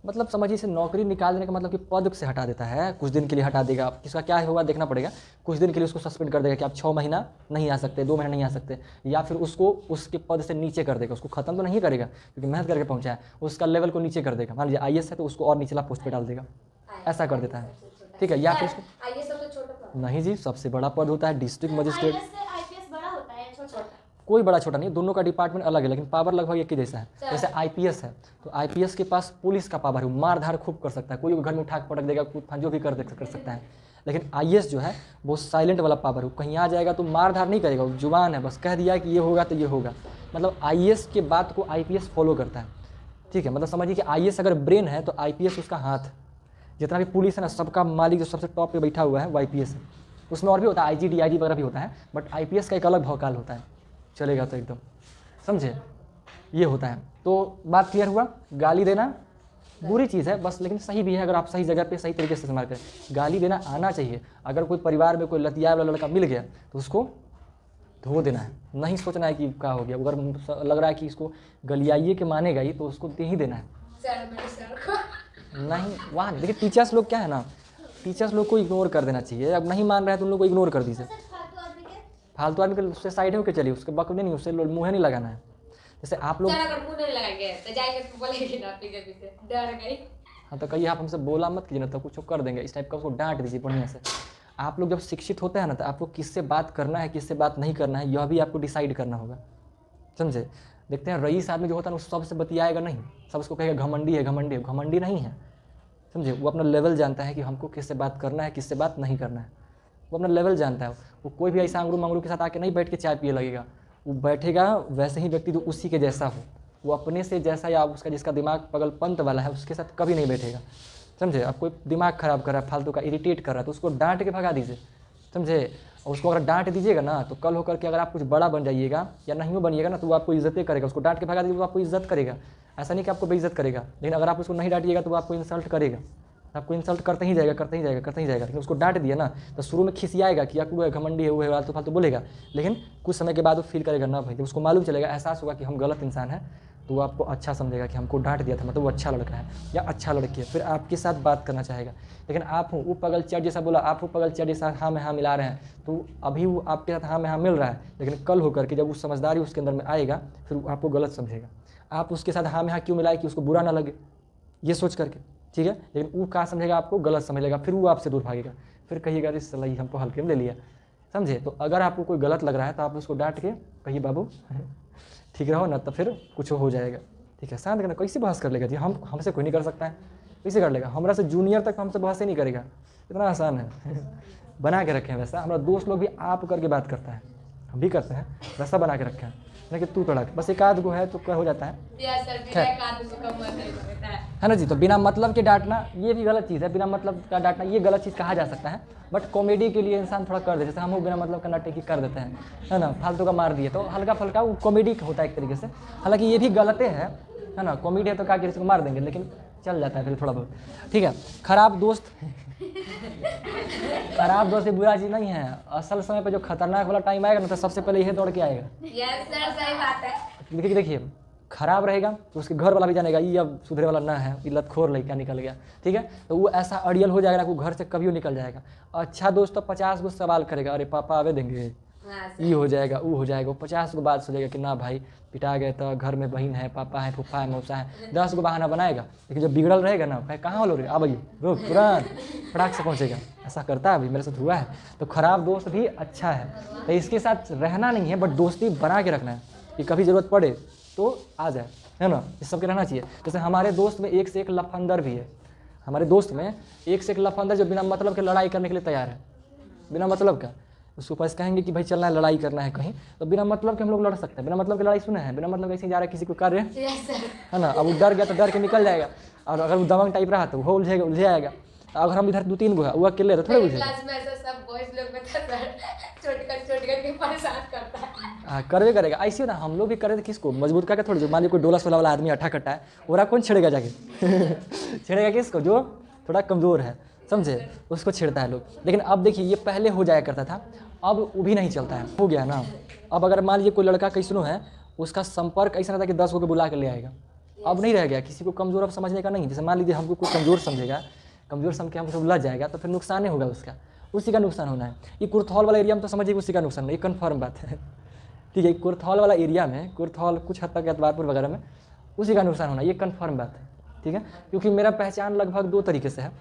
मतलब समझिए से नौकरी निकाल देने का मतलब कि पद से हटा देता है, कुछ दिन के लिए हटा देगा, किसका क्या होगा देखना पड़ेगा, कुछ दिन के लिए उसको सस्पेंड कर देगा कि आप 6 महीना नहीं आ सकते, 2 महीना नहीं आ सकते, या फिर उसको उसके पद से नीचे कर देगा, उसको खत्म तो नहीं करेगा क्योंकि मेहनत करके पहुंचा है, उसका लेवल को नीचे कर देगा। मान लीजिए IAS है तो उसको और निचला पोस्ट पे डाल देगा, ऐसा कर देता है, ठीक है। या फिर उसको नहीं जी, सबसे बड़ा पद होता है डिस्ट्रिक्ट मजिस्ट्रेट, कोई बड़ा छोटा नहीं, दोनों का डिपार्टमेंट अलग है, लेकिन पावर लगभग एक ही जैसा है। जैसे IPS है तो IPS के पास पुलिस का पावर है, मार धार खूब कर सकता है, कोई घर में उठा पटक देगा, जो भी कर सकता है। लेकिन IAS जो है वो साइलेंट वाला पावर है, कहीं आ जाएगा तो मार धार नहीं करेगा, वो जुबान है, बस कह दिया कि ये होगा तो ये होगा, मतलब IAS के बात को IPS फॉलो करता है, ठीक है। मतलब समझिए कि IAS अगर ब्रेन है तो IPS उसका हाथ, जितना भी पुलिस है ना सबका मालिक जो सबसे टॉप पे बैठा हुआ है वो IPS है। उसमें और भी होता है, IG DIG वगैरह भी होता है, बट IPS का एक अलग भौकाल होता है, चलेगा तो एकदम, समझे, ये होता है। तो बात क्लियर हुआ, गाली देना बुरी चीज़ है बस, लेकिन सही भी है अगर आप सही जगह पे सही तरीके से इस्तेमाल करें। गाली देना आना चाहिए, अगर कोई परिवार में कोई लतिया वाला लड़का मिल गया तो उसको धो देना है, नहीं सोचना है कि क्या हो गया, अगर लग रहा है कि इसको गलियाइए के मानेगा ही तो उसको दे ही देना है। नहीं वहाँ देखिए टीचर्स लोग क्या है ना, टीचर्स लोग को इग्नोर कर देना चाहिए। अब नहीं मान रहे हैं तो उन लोग को इग्नोर कर दीजिए। फालतू आदमी के उससे साइड होकर चलिए, उसके बकने नहीं, उससे मुँह नहीं लगाना है। जैसे आप लोग अगर मुंह नहीं लगाएंगे तो जाएंगे तो बोलेंगे ना पीछे पीछे डर गई। हाँ तो कहिए आप हमसे बोला मत कीजिए ना, तो कुछ कर देंगे, इस टाइप का उसको डांट दीजिए बढ़िया से। आप लोग जब शिक्षित होते हैं ना, तो आपको किससे बात करना है किससे बात नहीं करना है, यह भी आपको डिसाइड करना होगा, समझे। देखते हैं रईस आदमी जो होता है ना, वो सबसे बतियाएगा नहीं, सब उसको कहेगा घमंडी है, घमंडी है। घमंडी नहीं है, समझे। वो अपना लेवल जानता है कि हमको किससे बात करना है किससे बात नहीं करना है, वो अपना लेवल जानता है। वो कोई भी ऐसा अंगरू मंगरू के साथ आके नहीं बैठ के चाय पिए लगेगा। वो बैठेगा वैसे ही व्यक्ति जो उसी के जैसा हो, वो अपने से जैसा या उसका जिसका दिमाग पगलपंत वाला है उसके साथ कभी नहीं बैठेगा, समझे। आप कोई दिमाग ख़राब कर रहा है, फालतू का इरिटेट कर रहा है, तो उसको डांट के भगा दीजिए, समझे। और उसको अगर डांट दीजिएगा ना, तो कल होकर के अगर आप कुछ बड़ा बन जाइएगा या नहीं हो बनिएगा ना, तो वो आपको इज्जतें करेगा। उसको डांट के भगा दीजिए, वो आपको इज्जत करेगा। ऐसा नहीं कि आपको बेइज्जत करेगा, लेकिन अगर आप उसको नहीं डांटिएगा तो वो आपको इंसल्ट करेगा, आपको इंसल्ट करते ही जाएगा करते ही जाएगा करते ही जाएगा। लेकिन उसको डांट दिया ना, तो शुरू में खिसियाएगा कि यार वो घमंडी है, वो है, तो फालतू बोलेगा। लेकिन कुछ समय के बाद वो फील करेगा ना भाई, जब उसको मालूम चलेगा, एहसास होगा कि हम गलत इंसान हैं, तो वो आपको अच्छा समझेगा कि हमको डांट दिया था, मतलब वो अच्छा लड़का है या अच्छा लड़की है, फिर आपके साथ बात करना चाहेगा। लेकिन आप हो वो पगल चैट जैसा बोला, आप हो पगल चैट जैसा हाँ में हाँ मिला रहे हैं, तो अभी वो आपके साथ हाँ में हाँ मिल रहा है, लेकिन कल होकर के जब वो समझदारी उसके अंदर में आएगा, फिर वो आपको गलत समझेगा। आप उसके साथ हाँ में हाँ क्यों मिलाए कि उसको बुरा ना लगे, ये सोच करके, ठीक है। लेकिन वो कहाँ समझेगा, आपको गलत समझ लेगा, फिर वो आपसे दूर भागेगा, फिर कहिएगा इस सलाही हमको हल्के में ले लिया, समझे। तो अगर आपको कोई गलत लग रहा है तो आप उसको डांट के कहिए बाबू ठीक रहो ना, तो फिर कुछ हो जाएगा, ठीक है। शांत करना, कैसे बहस कर लेगा जी, हमसे कोई नहीं कर सकता है, कैसे कर लेगा। हमरा से जूनियर तक हमसे बहस ही नहीं करेगा, इतना आसान है। बना के रखे हैं वैसा, हमारा दोस्त लोग भी आप करके बात करता है, हम भी करते हैं वैसा बना के रखे हैं, लेकिन तू तड़क बस एक आध गो है तो क्या हो जाता है, है ना जी। तो बिना मतलब के डांटना ये भी गलत चीज़ है, बिना मतलब का डांटना ये गलत चीज़ कहा जा सकता है, बट कॉमेडी के लिए इंसान थोड़ा कर दे, जैसे हम लोग बिना मतलब का नाटक कर देते हैं, है ना, फालतू का मार दिए, तो हल्का फुल्का वो कॉमेडी होता है एक तरीके से। हालांकि ये भी गलत है ना, कॉमेडी है तो क्या किसी को मार देंगे, लेकिन चल जाता है फिर थोड़ा बहुत, ठीक है। खराब दोस्त खराब दोस्त बुरा चीज़ नहीं है, असल समय पे जो खतरनाक वाला टाइम आएगा ना, तो सबसे पहले यही दौड़ के आएगा। यस सर, सही बात है। देखिए खराब रहेगा तो उसके घर वाला भी जानेगा ये अब सुधरे वाला ना है, ये लतखोर लड़का निकल गया, ठीक है। तो वो ऐसा अड़ियल हो जाएगा ना, वो घर से कभी वो निकल जाएगा। अच्छा दोस्त तो 50 गो सवाल करेगा, अरे पापा आवे देंगे, ये हो जाएगा वो हो जाएगा, वो 50 गो बात सोचेगा कि ना भाई पिटा गए तो घर में बहन है, पापा है, फूफा है, मौसा है, 10 गो बहाना बनाएगा। लेकिन जब बिगड़ल रहेगा ना, कहे कहाँ हो लोग, आ भाई रोक तुरंत फटाक से पहुँचेगा। ऐसा करता है, अभी मेरे साथ हुआ है। तो खराब दोस्त भी अच्छा है, तो इसके साथ रहना नहीं है, बट दोस्ती बना के रखना है कि कभी ज़रूरत पड़े तो आ जाए, है ना, इस सबके रहना चाहिए। जैसे हमारे दोस्त में एक से एक लफंदर भी है, हमारे दोस्त में एक से एक लफंदर जो बिना मतलब के लड़ाई करने के लिए तैयार है, बिना मतलब का। उसके पास कहेंगे कि भाई चलना है, लड़ाई करना है कहीं, तो बिना मतलब के हम लोग लड़ सकते हैं। बिना मतलब की लड़ाई सुने हैं, बिना मतलब ऐसे जा रहा है किसी को कार्य, है ना, अब वो डर गया तो डर के निकल जाएगा, और अगर वो दबंग टाइप रहा तो वो उलझ जाएगा। अगर हम इधर 2-3 गो है, वो अकेले तो थोड़े उलझेगा। हाँ करवे करेगा, ऐसे ना हम लोग भी करे तो किसको मजबूत करके थोड़ी, जो मान लीजिए कोई डोला सोला वाला आदमी अट्ठा कट्टा है, ओरा कौन छेड़ेगा जाके छेड़ेगा किसको, जो थोड़ा कमज़ोर है, समझे, उसको छेड़ता है लोग। लेकिन अब देखिए ये पहले हो जाया करता था, अब वो भी नहीं चलता है, हो गया ना। अब अगर मान लीजिए कोई लड़का कैसनो है, उसका संपर्क ऐसा रहता है कि 10 गो के बुला के ले आएगा, अब नहीं रह गया। किसी को कमज़ोर अब समझने का नहीं। जैसे मान लीजिए हमको कोई कमज़ोर समझेगा, कमज़ोर समझ के हमको लग जाएगा, तो फिर नुकसान ही होगा उसका, उसी का नुकसान होना है। ये कुर्थौल वाला एरिया में तो समझिए उसी का नुकसान नहीं, ये कन्फर्म बात है, ठीक है। कुर्थौल वाला एरिया में, कुर्थौल कुछ हद तक एतबारपुर वगैरह में उसी का नुकसान होना, ये कन्फर्म बात है, ठीक है। क्योंकि मेरा पहचान लगभग 2 तरीके से है,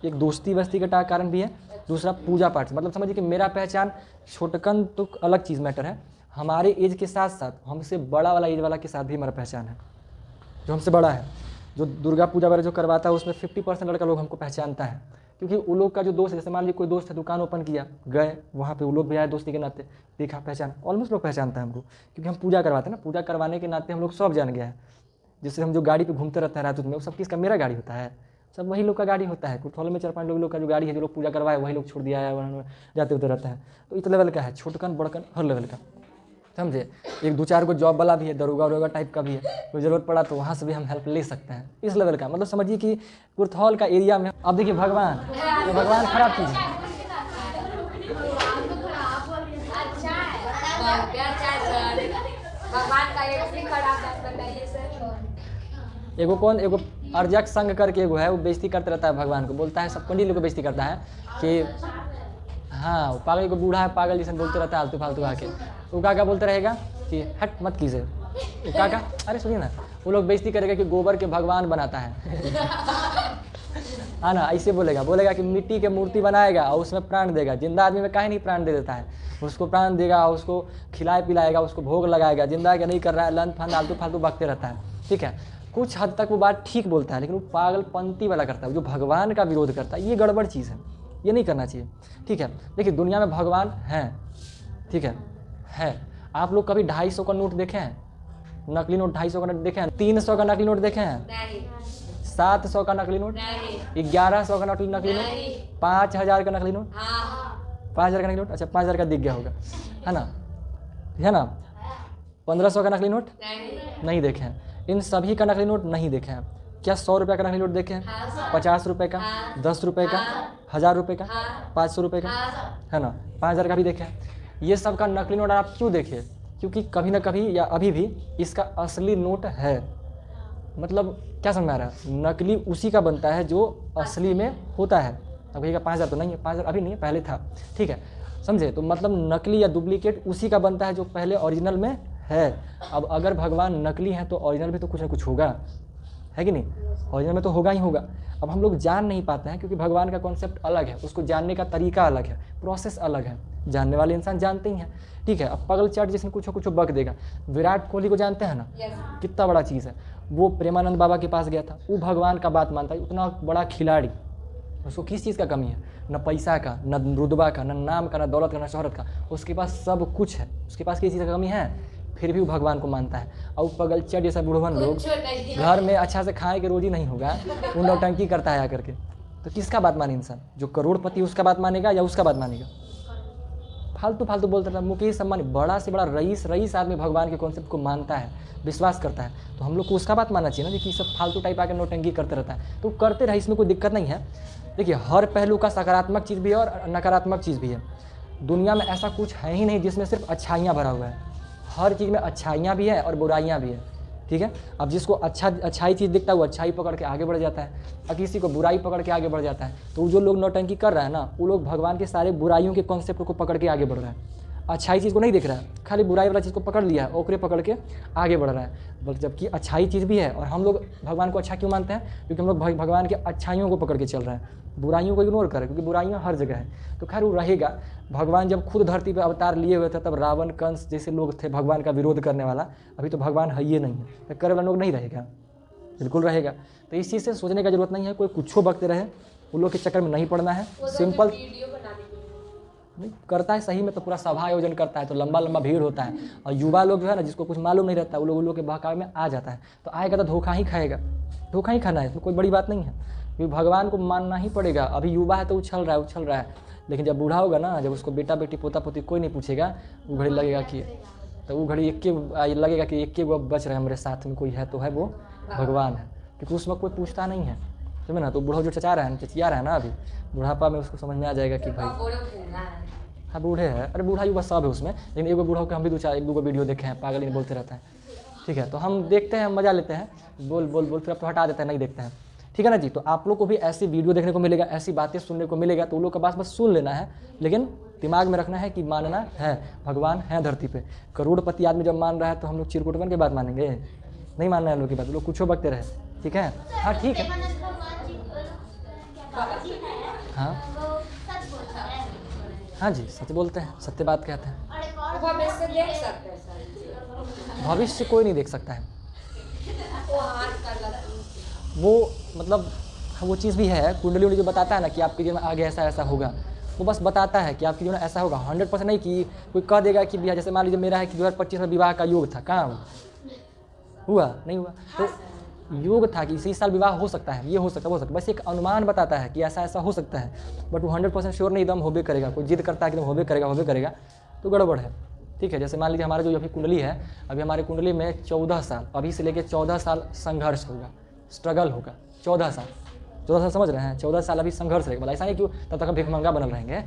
एक दोस्ती वस्ती के कारण भी है, दूसरा पूजा पाठ। मतलब समझिए कि मेरा पहचान छोटकन तो अलग चीज़ मैटर है, हमारे एज के साथ साथ हमसे बड़ा वाला एज वाला के साथ भी हमारा पहचान है। जो हमसे बड़ा है, जो दुर्गा पूजा वगैरह जो करवाता है, उसमें 50% लड़का लोग हमको पहचानता है, क्योंकि वो लोग का जो दोस्त है, जैसे मान लीजिए कोई दोस्त है दुकान ओपन किया, गए वहाँ पे वो लोग भी आए दोस्ती के नाते, देखा पहचान, ऑलमोस्ट लोग पहचानता है हमको, क्योंकि हम पूजा करवाते हैं ना, पूजा करवाने के नाते हम लोग सब जान गया है। जैसे हम जो गाड़ी पे घूमते रहते हैं रात में, वो सब किसका, मेरा गाड़ी होता है, सब वही लोग का गाड़ी होता है। कुर्थौल में 4-5 लोग का जो गाड़ी है, जो लोग पूजा करवाए वही लोग छोड़ दिया है, जाते होते रहता है। तो इस लेवल का है, छोटकन बड़कन हर लेवल का, समझे। एक 2-4 को जॉब वाला भी है, दरोगा वरोगा टाइप का भी है, कोई ज़रूरत पड़ा तो वहाँ से भी हम हेल्प ले सकते हैं, इस लेवल का। मतलब समझिए कि कुर्थौल का एरिया में। अब देखिए भगवान, तो भगवान खराब चीज़ है, भगवान का एक भी खराब बात बताइए सर। एगो कौन, एगो अर्जक संग करके एगो है, वो बेइज्जती करते रहता है भगवान को, बोलता है सब पंडित लोग को बेइज्जती करता है कि हाँ वो पागल को बूढ़ा है पागल जैसे बोलते रहता है आलतू फालतू आके। वो क्या बोलते रहेगा कि हट मत कीजिए। वो क्या अरे सुनिए ना, वो लोग बेइज्जती करेगा कि गोबर के भगवान बनाता है हाँ ना, ऐसे बोलेगा कि मिट्टी के मूर्ति बनाएगा और उसमें प्राण देगा। जिंदा आदमी में काहे नहीं प्राण दे देता है, उसको प्राण देगा, उसको खिलाए पिलाएगा, उसको भोग लगाएगा। जिंदा क्या नहीं कर रहा है, लन फन आलतू फालतू बकते रहता है। ठीक है, कुछ हद तक वो बात ठीक बोलता है, लेकिन वो पागलपंती वाला करता है, जो भगवान का विरोध करता है। ये गड़बड़ चीज़ है, ये नहीं करना चाहिए। ठीक है, देखिए दुनिया में भगवान हैं, ठीक है। आप लोग कभी 250 का नोट देखे हैं? नकली नोट 250 का नोट देखे हैं? 300 का नकली नोट देखे हैं? 700 का नकली नोट? 1100 का नकली नोट? 5000 का नकली नोट? 5000 का नकली नोट? अच्छा 5000 का दिख गया होगा, है ना। 1500 का नकली नोट नहीं देखे हैं। इन सभी का नकली नोट नहीं देखे हैं। क्या 100 रुपये का नकली नोट देखे हैं? 50 रुपये का, 10 रुपये का, 1000 रुपये का, 500 रुपये का, है ना, 5000 का भी देखे हैं। ये सब का नकली नोट आप क्यों देखे? क्योंकि कभी ना कभी या अभी भी इसका असली नोट है। मतलब क्या समझ में आ रहा है? नकली उसी का बनता है जो असली में होता है। अब कहिएगा 5000 तो नहीं है, 5000 अभी नहीं है, पहले था। ठीक है, समझे? तो मतलब नकली या डुप्लीकेट उसी का बनता है जो पहले ओरिजिनल में है। अब अगर भगवान नकली हैं तो ओरिजिनल भी तो कुछ ना कुछ होगा, है कि नहीं? ओरिजिनल में तो होगा ही होगा। अब हम लोग जान नहीं पाते हैं क्योंकि भगवान का कॉन्सेप्ट अलग है, उसको जानने का तरीका अलग है, प्रोसेस अलग है। जानने वाले इंसान जानते ही हैं। ठीक है, अब पगल चट जिसने कुछ बक देगा। विराट कोहली को जानते हैं ना, कितना बड़ा चीज़ है। वो प्रेमानंद बाबा के पास गया था, वो भगवान का बात मानता है। उतना बड़ा खिलाड़ी, उसको किस चीज़ का कमी है? न पैसा का, न रुतबा का, न नाम का, न दौलत का, न शोहरत का। उसके पास सब कुछ है, उसके पास किसी चीज़ का कमी है, फिर भी वो भगवान को मानता है। और पगल चट जैसा बुढ़वन लोग घर में अच्छा से खाए के रोजी नहीं होगा, वो नौटंकी करता है आकर के। तो किसका बात माने इंसान? जो करोड़पति उसका बात मानेगा या उसका बात मानेगा? फालतू बोलता था। मुकेश अंबानी बड़ा से बड़ा रईस आदमी भगवान के कॉन्सेप्ट को मानता है, विश्वास करता है। तो हम लोग को उसका बात मानना चाहिए ना, कि सब फालतू टाइप आके नौटंकी करते रहता है। तो करते रहे, इसमें कोई दिक्कत नहीं है। देखिए हर पहलू का सकारात्मक चीज़ भी है और नकारात्मक चीज़ भी है। दुनिया में ऐसा कुछ है ही नहीं जिसमें सिर्फ अच्छाइयाँ भरा हुआ है। हर चीज़ में अच्छाइयाँ भी है और बुराइयाँ भी है। ठीक है, अब जिसको अच्छाई चीज़ दिखता है वो अच्छाई पकड़ के आगे बढ़ जाता है, और किसी को बुराई पकड़ के आगे बढ़ जाता है। तो जो लोग नौटंकी कर रहा है ना, वो लोग भगवान के सारे बुराइयों के कॉन्सेप्ट को पकड़ के आगे बढ़ रहा है। अच्छाई चीज़ को नहीं दिख रहा है, खाली बुराई वाला चीज़ को पकड़ लिया है, ओकरे पकड़ के आगे बढ़ रहा है। बल्कि जबकि अच्छाई चीज़ भी है। और हम लोग भगवान को अच्छा क्यों मानते हैं? क्योंकि हम लोग भगवान की अच्छाइयों को पकड़ के चल रहे हैं, बुराइयों को इग्नोर करें, क्योंकि बुराइयाँ हर जगह है। तो खैर वो रहेगा। भगवान जब खुद धरती पर अवतार लिए हुए थे तब रावण कंस जैसे लोग थे भगवान का विरोध करने वाला। अभी तो भगवान है ही नहीं है, तो करे वाला लोग नहीं रहेगा, बिल्कुल रहेगा। तो इस चीज़ से सोचने का जरूरत नहीं है, कोई कुछो बकते रहे, उन लोग के चक्कर में नहीं पड़ना है। सिंपल नहीं करता है सही में तो पूरा सभा आयोजन करता है, तो लंबा भीड़ होता है। और युवा लोग जो है ना, जिसको कुछ मालूम नहीं रहता, वो लोग के बहकावे में आ जाता है। तो आएगा तो धोखा ही खाएगा, धोखा ही खाना है, तो कोई बड़ी बात नहीं है। क्योंकि भगवान को मानना ही पड़ेगा। अभी युवा है तो उछल रहा है, लेकिन जब बूढ़ा होगा ना, जब उसको बेटा बेटी पोता पोती कोई नहीं पूछेगा, वो घड़ी लगेगा कि, तो वो घड़ी लगेगा कि एक वो बच रहे हैं मेरे साथ में, कोई है तो है वो भगवान है। क्योंकि उसमें कोई पूछता नहीं है, समझे ना। तो बूढ़ा जो चचा रहा है, चचिया रहा है ना, अभी बुढ़ापा में उसको समझ में आ जाएगा कि भाई हाँ बूढ़े है। अरे बूढ़ा युवा सब है उसमें, लेकिन एक बूढ़ा होकर हम भी एक दो वीडियो देखे हैं, पागल ही बोलते रहता है। ठीक है, तो हम देखते हैं, मज़ा लेते हैं, बोल फिर अब तो हटा देते हैं, नहीं देखते हैं। ठीक है ना जी। तो आप लोग को भी ऐसी वीडियो देखने को मिलेगा, ऐसी बातें सुनने को मिलेगा, तो उन लोग का बस सुन लेना है, लेकिन दिमाग में रखना है कि मानना है भगवान है धरती पे। करोड़पति आदमी जब मान रहा है तो हम लोग चिरकुट बन के बात मानेंगे? नहीं मानना है लोग की बात, लोग कुछ बकते रहे। ठीक है, हाँ ठीक है, हाँ जी सच बोलते हैं, सत्य बात कहते हैं। भविष्य देख सकते हैं? भविष्य कोई नहीं देख सकता है। वो मतलब वो चीज़ भी है, कुंडली जो बताता है ना कि आपके जीवन में आगे ऐसा ऐसा होगा, वो बस बताता है कि आपके जीवन में ऐसा होगा। 100% नहीं कि कोई कह देगा कि भैया जैसे मान लीजिए मेरा है कि 2025 में विवाह का योग था, कहाँ हुआ? नहीं हुआ। तो योग था कि इसी साल विवाह हो सकता है, ये हो सकता है, वो हो सकता है, बस एक अनुमान बताता है कि ऐसा ऐसा हो सकता है। बट वो 100% श्योर नहीं एकदम होबे करेगा। कोई जिद करता है कि एकदम होबे करेगा, तो गड़बड़ है। ठीक है, जैसे मान लीजिए हमारा जो अभी कुंडली है, अभी हमारी कुंडली में 14 साल, अभी से लेके 14 साल संघर्ष होगा, स्ट्रगल होगा। 14 साल समझ रहे हैं? 14 साल अभी संघर्ष रहेगा। ऐसा नहीं कि तब तक हम भिखमंगा बनल रहेंगे,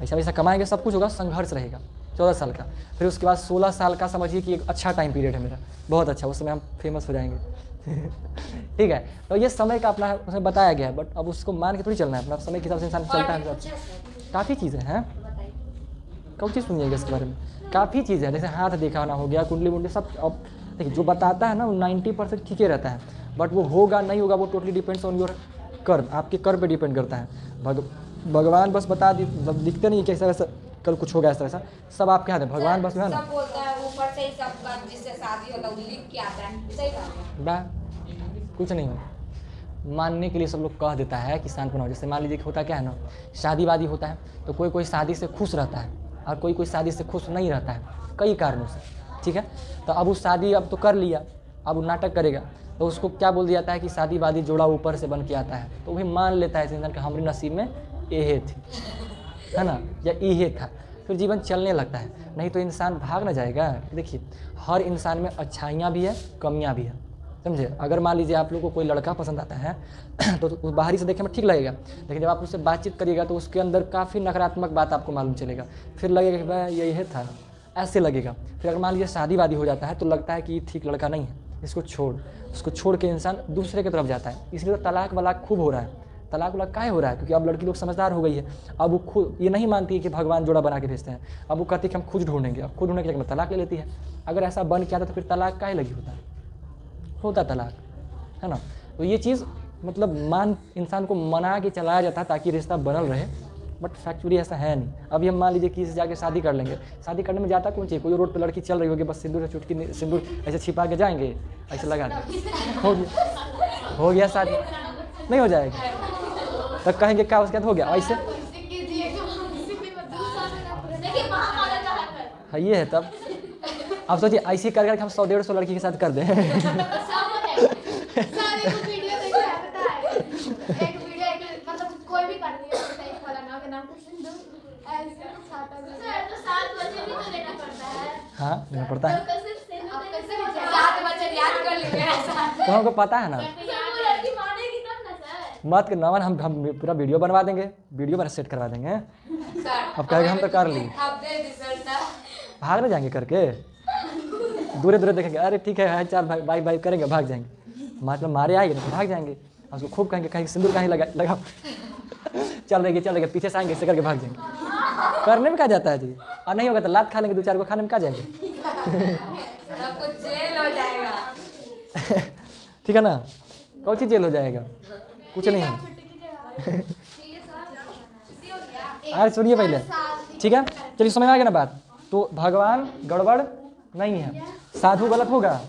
पैसा वैसा कमाएंगे, सब कुछ होगा, संघर्ष रहेगा 14 साल का। फिर उसके बाद 16 साल का समझिए कि एक अच्छा टाइम पीरियड है मेरा, बहुत अच्छा, उस समय हम फेमस हो जाएंगे। ठीक है, तो ये समय का अपना उसमें बताया गया है, बट अब उसको मान के थोड़ी चलना है, अपना समय के हिसाब से इंसान चलता है। काफ़ी चीज़ें हैं, कौन चीज़ सुनिएगा इसके बारे में, काफ़ी चीज़ें हैं, जैसे हाथ दिखाना हो गया, कुंडली मुंडली सब। अब देखिए जो बताता है ना वो 90% ठीक ही रहता है, बट वो होगा नहीं होगा वो टोटली डिपेंड्स ऑन योर कर्म, आपके कर्म पे डिपेंड करता है। भगवान बस बता दिखते नहीं कि ऐसा वैसा कल कुछ होगा ऐसा वैसा, सब आपके हाथ है। भगवान बस जो है ना सब बोलता है ऊपर से ही सब का, जिससे शादी होता है वो लिख के आता है, सही बात है। बा कुछ नहीं हो, मानने के लिए सब लोग कह देता है कि शांत बनाओ। जैसे मान लीजिए कि होता क्या है ना, शादी वादी होता है तो कोई कोई शादी से खुश रहता है और कोई कोई शादी से खुश नहीं रहता है, कई कारणों से, ठीक है। तो अब उस शादी अब तो कर लिया, अब वो नाटक करेगा तो उसको क्या बोल दिया जाता है कि शादी वादी जोड़ा ऊपर से बन के आता है, तो वही मान लेता है इंसान का हमारे नसीब में यही थी, है ना, या यही था, फिर जीवन चलने लगता है। नहीं तो इंसान भाग ना जाएगा। देखिए हर इंसान में अच्छाइयाँ भी है, कमियाँ भी है, समझे। अगर मान लीजिए आप लोग को कोई लड़का पसंद आता है तो उस बाहरी से देखने में ठीक लगेगा, लेकिन जब आप उससे बातचीत करिएगा तो उसके अंदर काफ़ी नकारात्मक बात आपको मालूम चलेगा, फिर लगेगा कि भाई यही था, ऐसे लगेगा। फिर अगर मान लीजिए शादी वादी हो जाता है तो लगता है कि ये ठीक लड़का नहीं है, इसको उसको छोड़ के इंसान दूसरे की तरफ जाता है। इसलिए तो तलाक वलाक खूब हो रहा है। तलाक वलाक काहे हो रहा है? क्योंकि अब लड़की लोग समझदार हो गई है, अब वो खुद ये नहीं मानती है कि भगवान जोड़ा बना के भेजते हैं, अब वो कहती है कि हम खुद ढूंढेंगे। अब खुद ढूंढने के लिए तलाक ले लेती है। अगर ऐसा बन किया था तो फिर तलाक काहे लगी होता तलाक, है ना। तो ये चीज़ मतलब इंसान को मना के चलाया जाता है ताकि रिश्ता बनल रहे, बट फैक्चुअली ऐसा है नहीं। अभी हम मान लीजिए किसी से जाके शादी कर लेंगे, शादी करने में जाता कौन चाहिए? कोई रोड पे लड़की चल रही होगी, बस सिंदूर से चुटकी सिंदूर ऐसे छिपा के जाएंगे, ऐसे लगा के हो गया शादी, नहीं हो जाएगा तो कहेंगे क्या उसके बाद हो गया ऐसे। हाँ ये है। तब आप सोचिए ऐसी कर हम 100-150 लड़की के साथ कर दें। हाँ देना पड़ता है, तो हमको पता है ना। मत करना, हम पूरा वीडियो बनवा देंगे, वीडियो बना सेट करवा देंगे। अब कहेंगे हम तो कर लिए, भाग ना जाएंगे करके, दूरे दूरे देखेंगे, अरे ठीक है चल भाई बाई बाई करेंगे, भाग जाएंगे। मतलब मारे आएंगे तो भाग जाएंगे, उसको खूब कहेंगे कहीं सिंदूर कहीं लगाओ, चल रही पीछे से आएंगे इससे करके भाग जाएंगे। करने में क्या जाता है जी, और नहीं होगा तो लात खा लेंगे, 2-4 को खाने में क्या जाएंगे। जेल हो जाएगा। ठीक है ना, कौन सी जेल हो जाएगा, कुछ नहीं है। अरे सुनिए पहले, ठीक है चलिए समझ में आ गया ना बात। तो भगवान गड़बड़ नहीं है, साधु गलत होगा,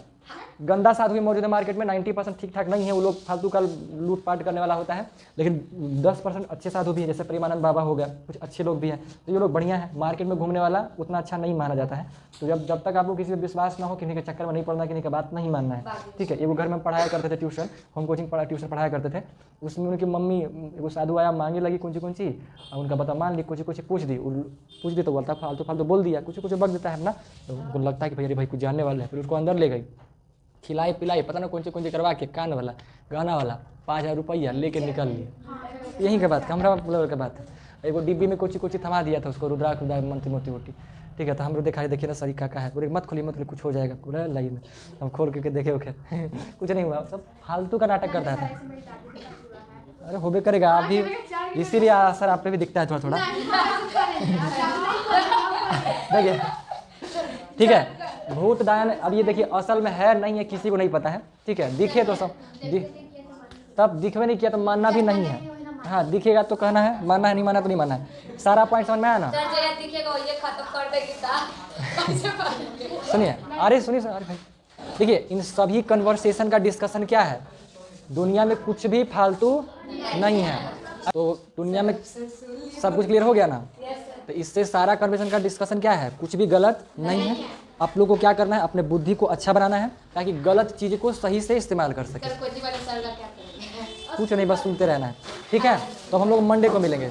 गंदा साधु भी मौजूद है मार्केट में, 90% ठीक ठाक नहीं है, वो लोग फालतू का लूटपाट करने वाला होता है, लेकिन 10% अच्छे साधु भी है, जैसे प्रेमानंद बाबा हो गया, कुछ अच्छे लोग भी हैं, तो ये लोग बढ़िया है। मार्केट में घूमने वाला उतना अच्छा नहीं माना जाता है। तो जब तक आपको किसी पर विश्वास ना हो, किसी के चक्कर में नहीं पड़ना, किसी का बात नहीं मानना है, ठीक है। एगो घर में पढ़ाया करते थे ट्यूशन, होम कोचिंग ट्यूशन पढ़ाया करते थे, उसमें उनकी मम्मी एगो साधु आया, मांगे लगी कौन सी और उनका बता मान ली, कुछ पूछ दी तो बोलता फालतू बोल दिया, कुछ बक देता है ना, तो उनको लगता है कि भाई कुछ जानने वाला है, फिर उसको अंदर ले गई, खिलाई पिलाई पता ना कौन सी करवा के, कान वाला गाना वाला 5000 रुपया लेके निकल लिए। यहीं के बात, कमरा के बात है। एगो डिब्बी में कुछ थमा दिया था उसको, रुद्राक्ष मंत्री मोती, ठीक है। तो हम लोग देखिए ना सरीका का है, पूरे मत खोली कुछ हो जाएगा पूरा लाइन में। हम खोल के देखे ओखे कुछ नहीं हुआ, सब फालतू का नाटक करता था। अरे होबे करेगा आप भी, इसीलिए असर आप पे भी दिखता है थोड़ा थोड़ा। देखिए ठीक है, भूत दायन अब ये देखिए असल में है नहीं है किसी को नहीं पता है, ठीक है। दिखे तो सब तब दिखवे नहीं किया तो मानना भी नहीं है। हाँ दिखेगा तो कहना है, मानना है, नहीं माना तो नहीं मानना है। सारा पॉइंट समझ में आया ना। सुनिए अरे अरे भाई देखिए, इन सभी कन्वर्सेशन का डिस्कशन क्या है, दुनिया में कुछ भी फालतू नहीं है। तो दुनिया में सब कुछ क्लियर हो गया ना। तो इससे सारा कन्वर्सेशन का डिस्कशन क्या है, कुछ भी गलत नहीं है। आप लोगों को क्या करना है, अपने बुद्धि को अच्छा बनाना है ताकि गलत चीज़ को सही से इस्तेमाल कर सके। कुछ नहीं, बस सुनते रहना है, ठीक है। तो हम लोग मंडे को मिलेंगे।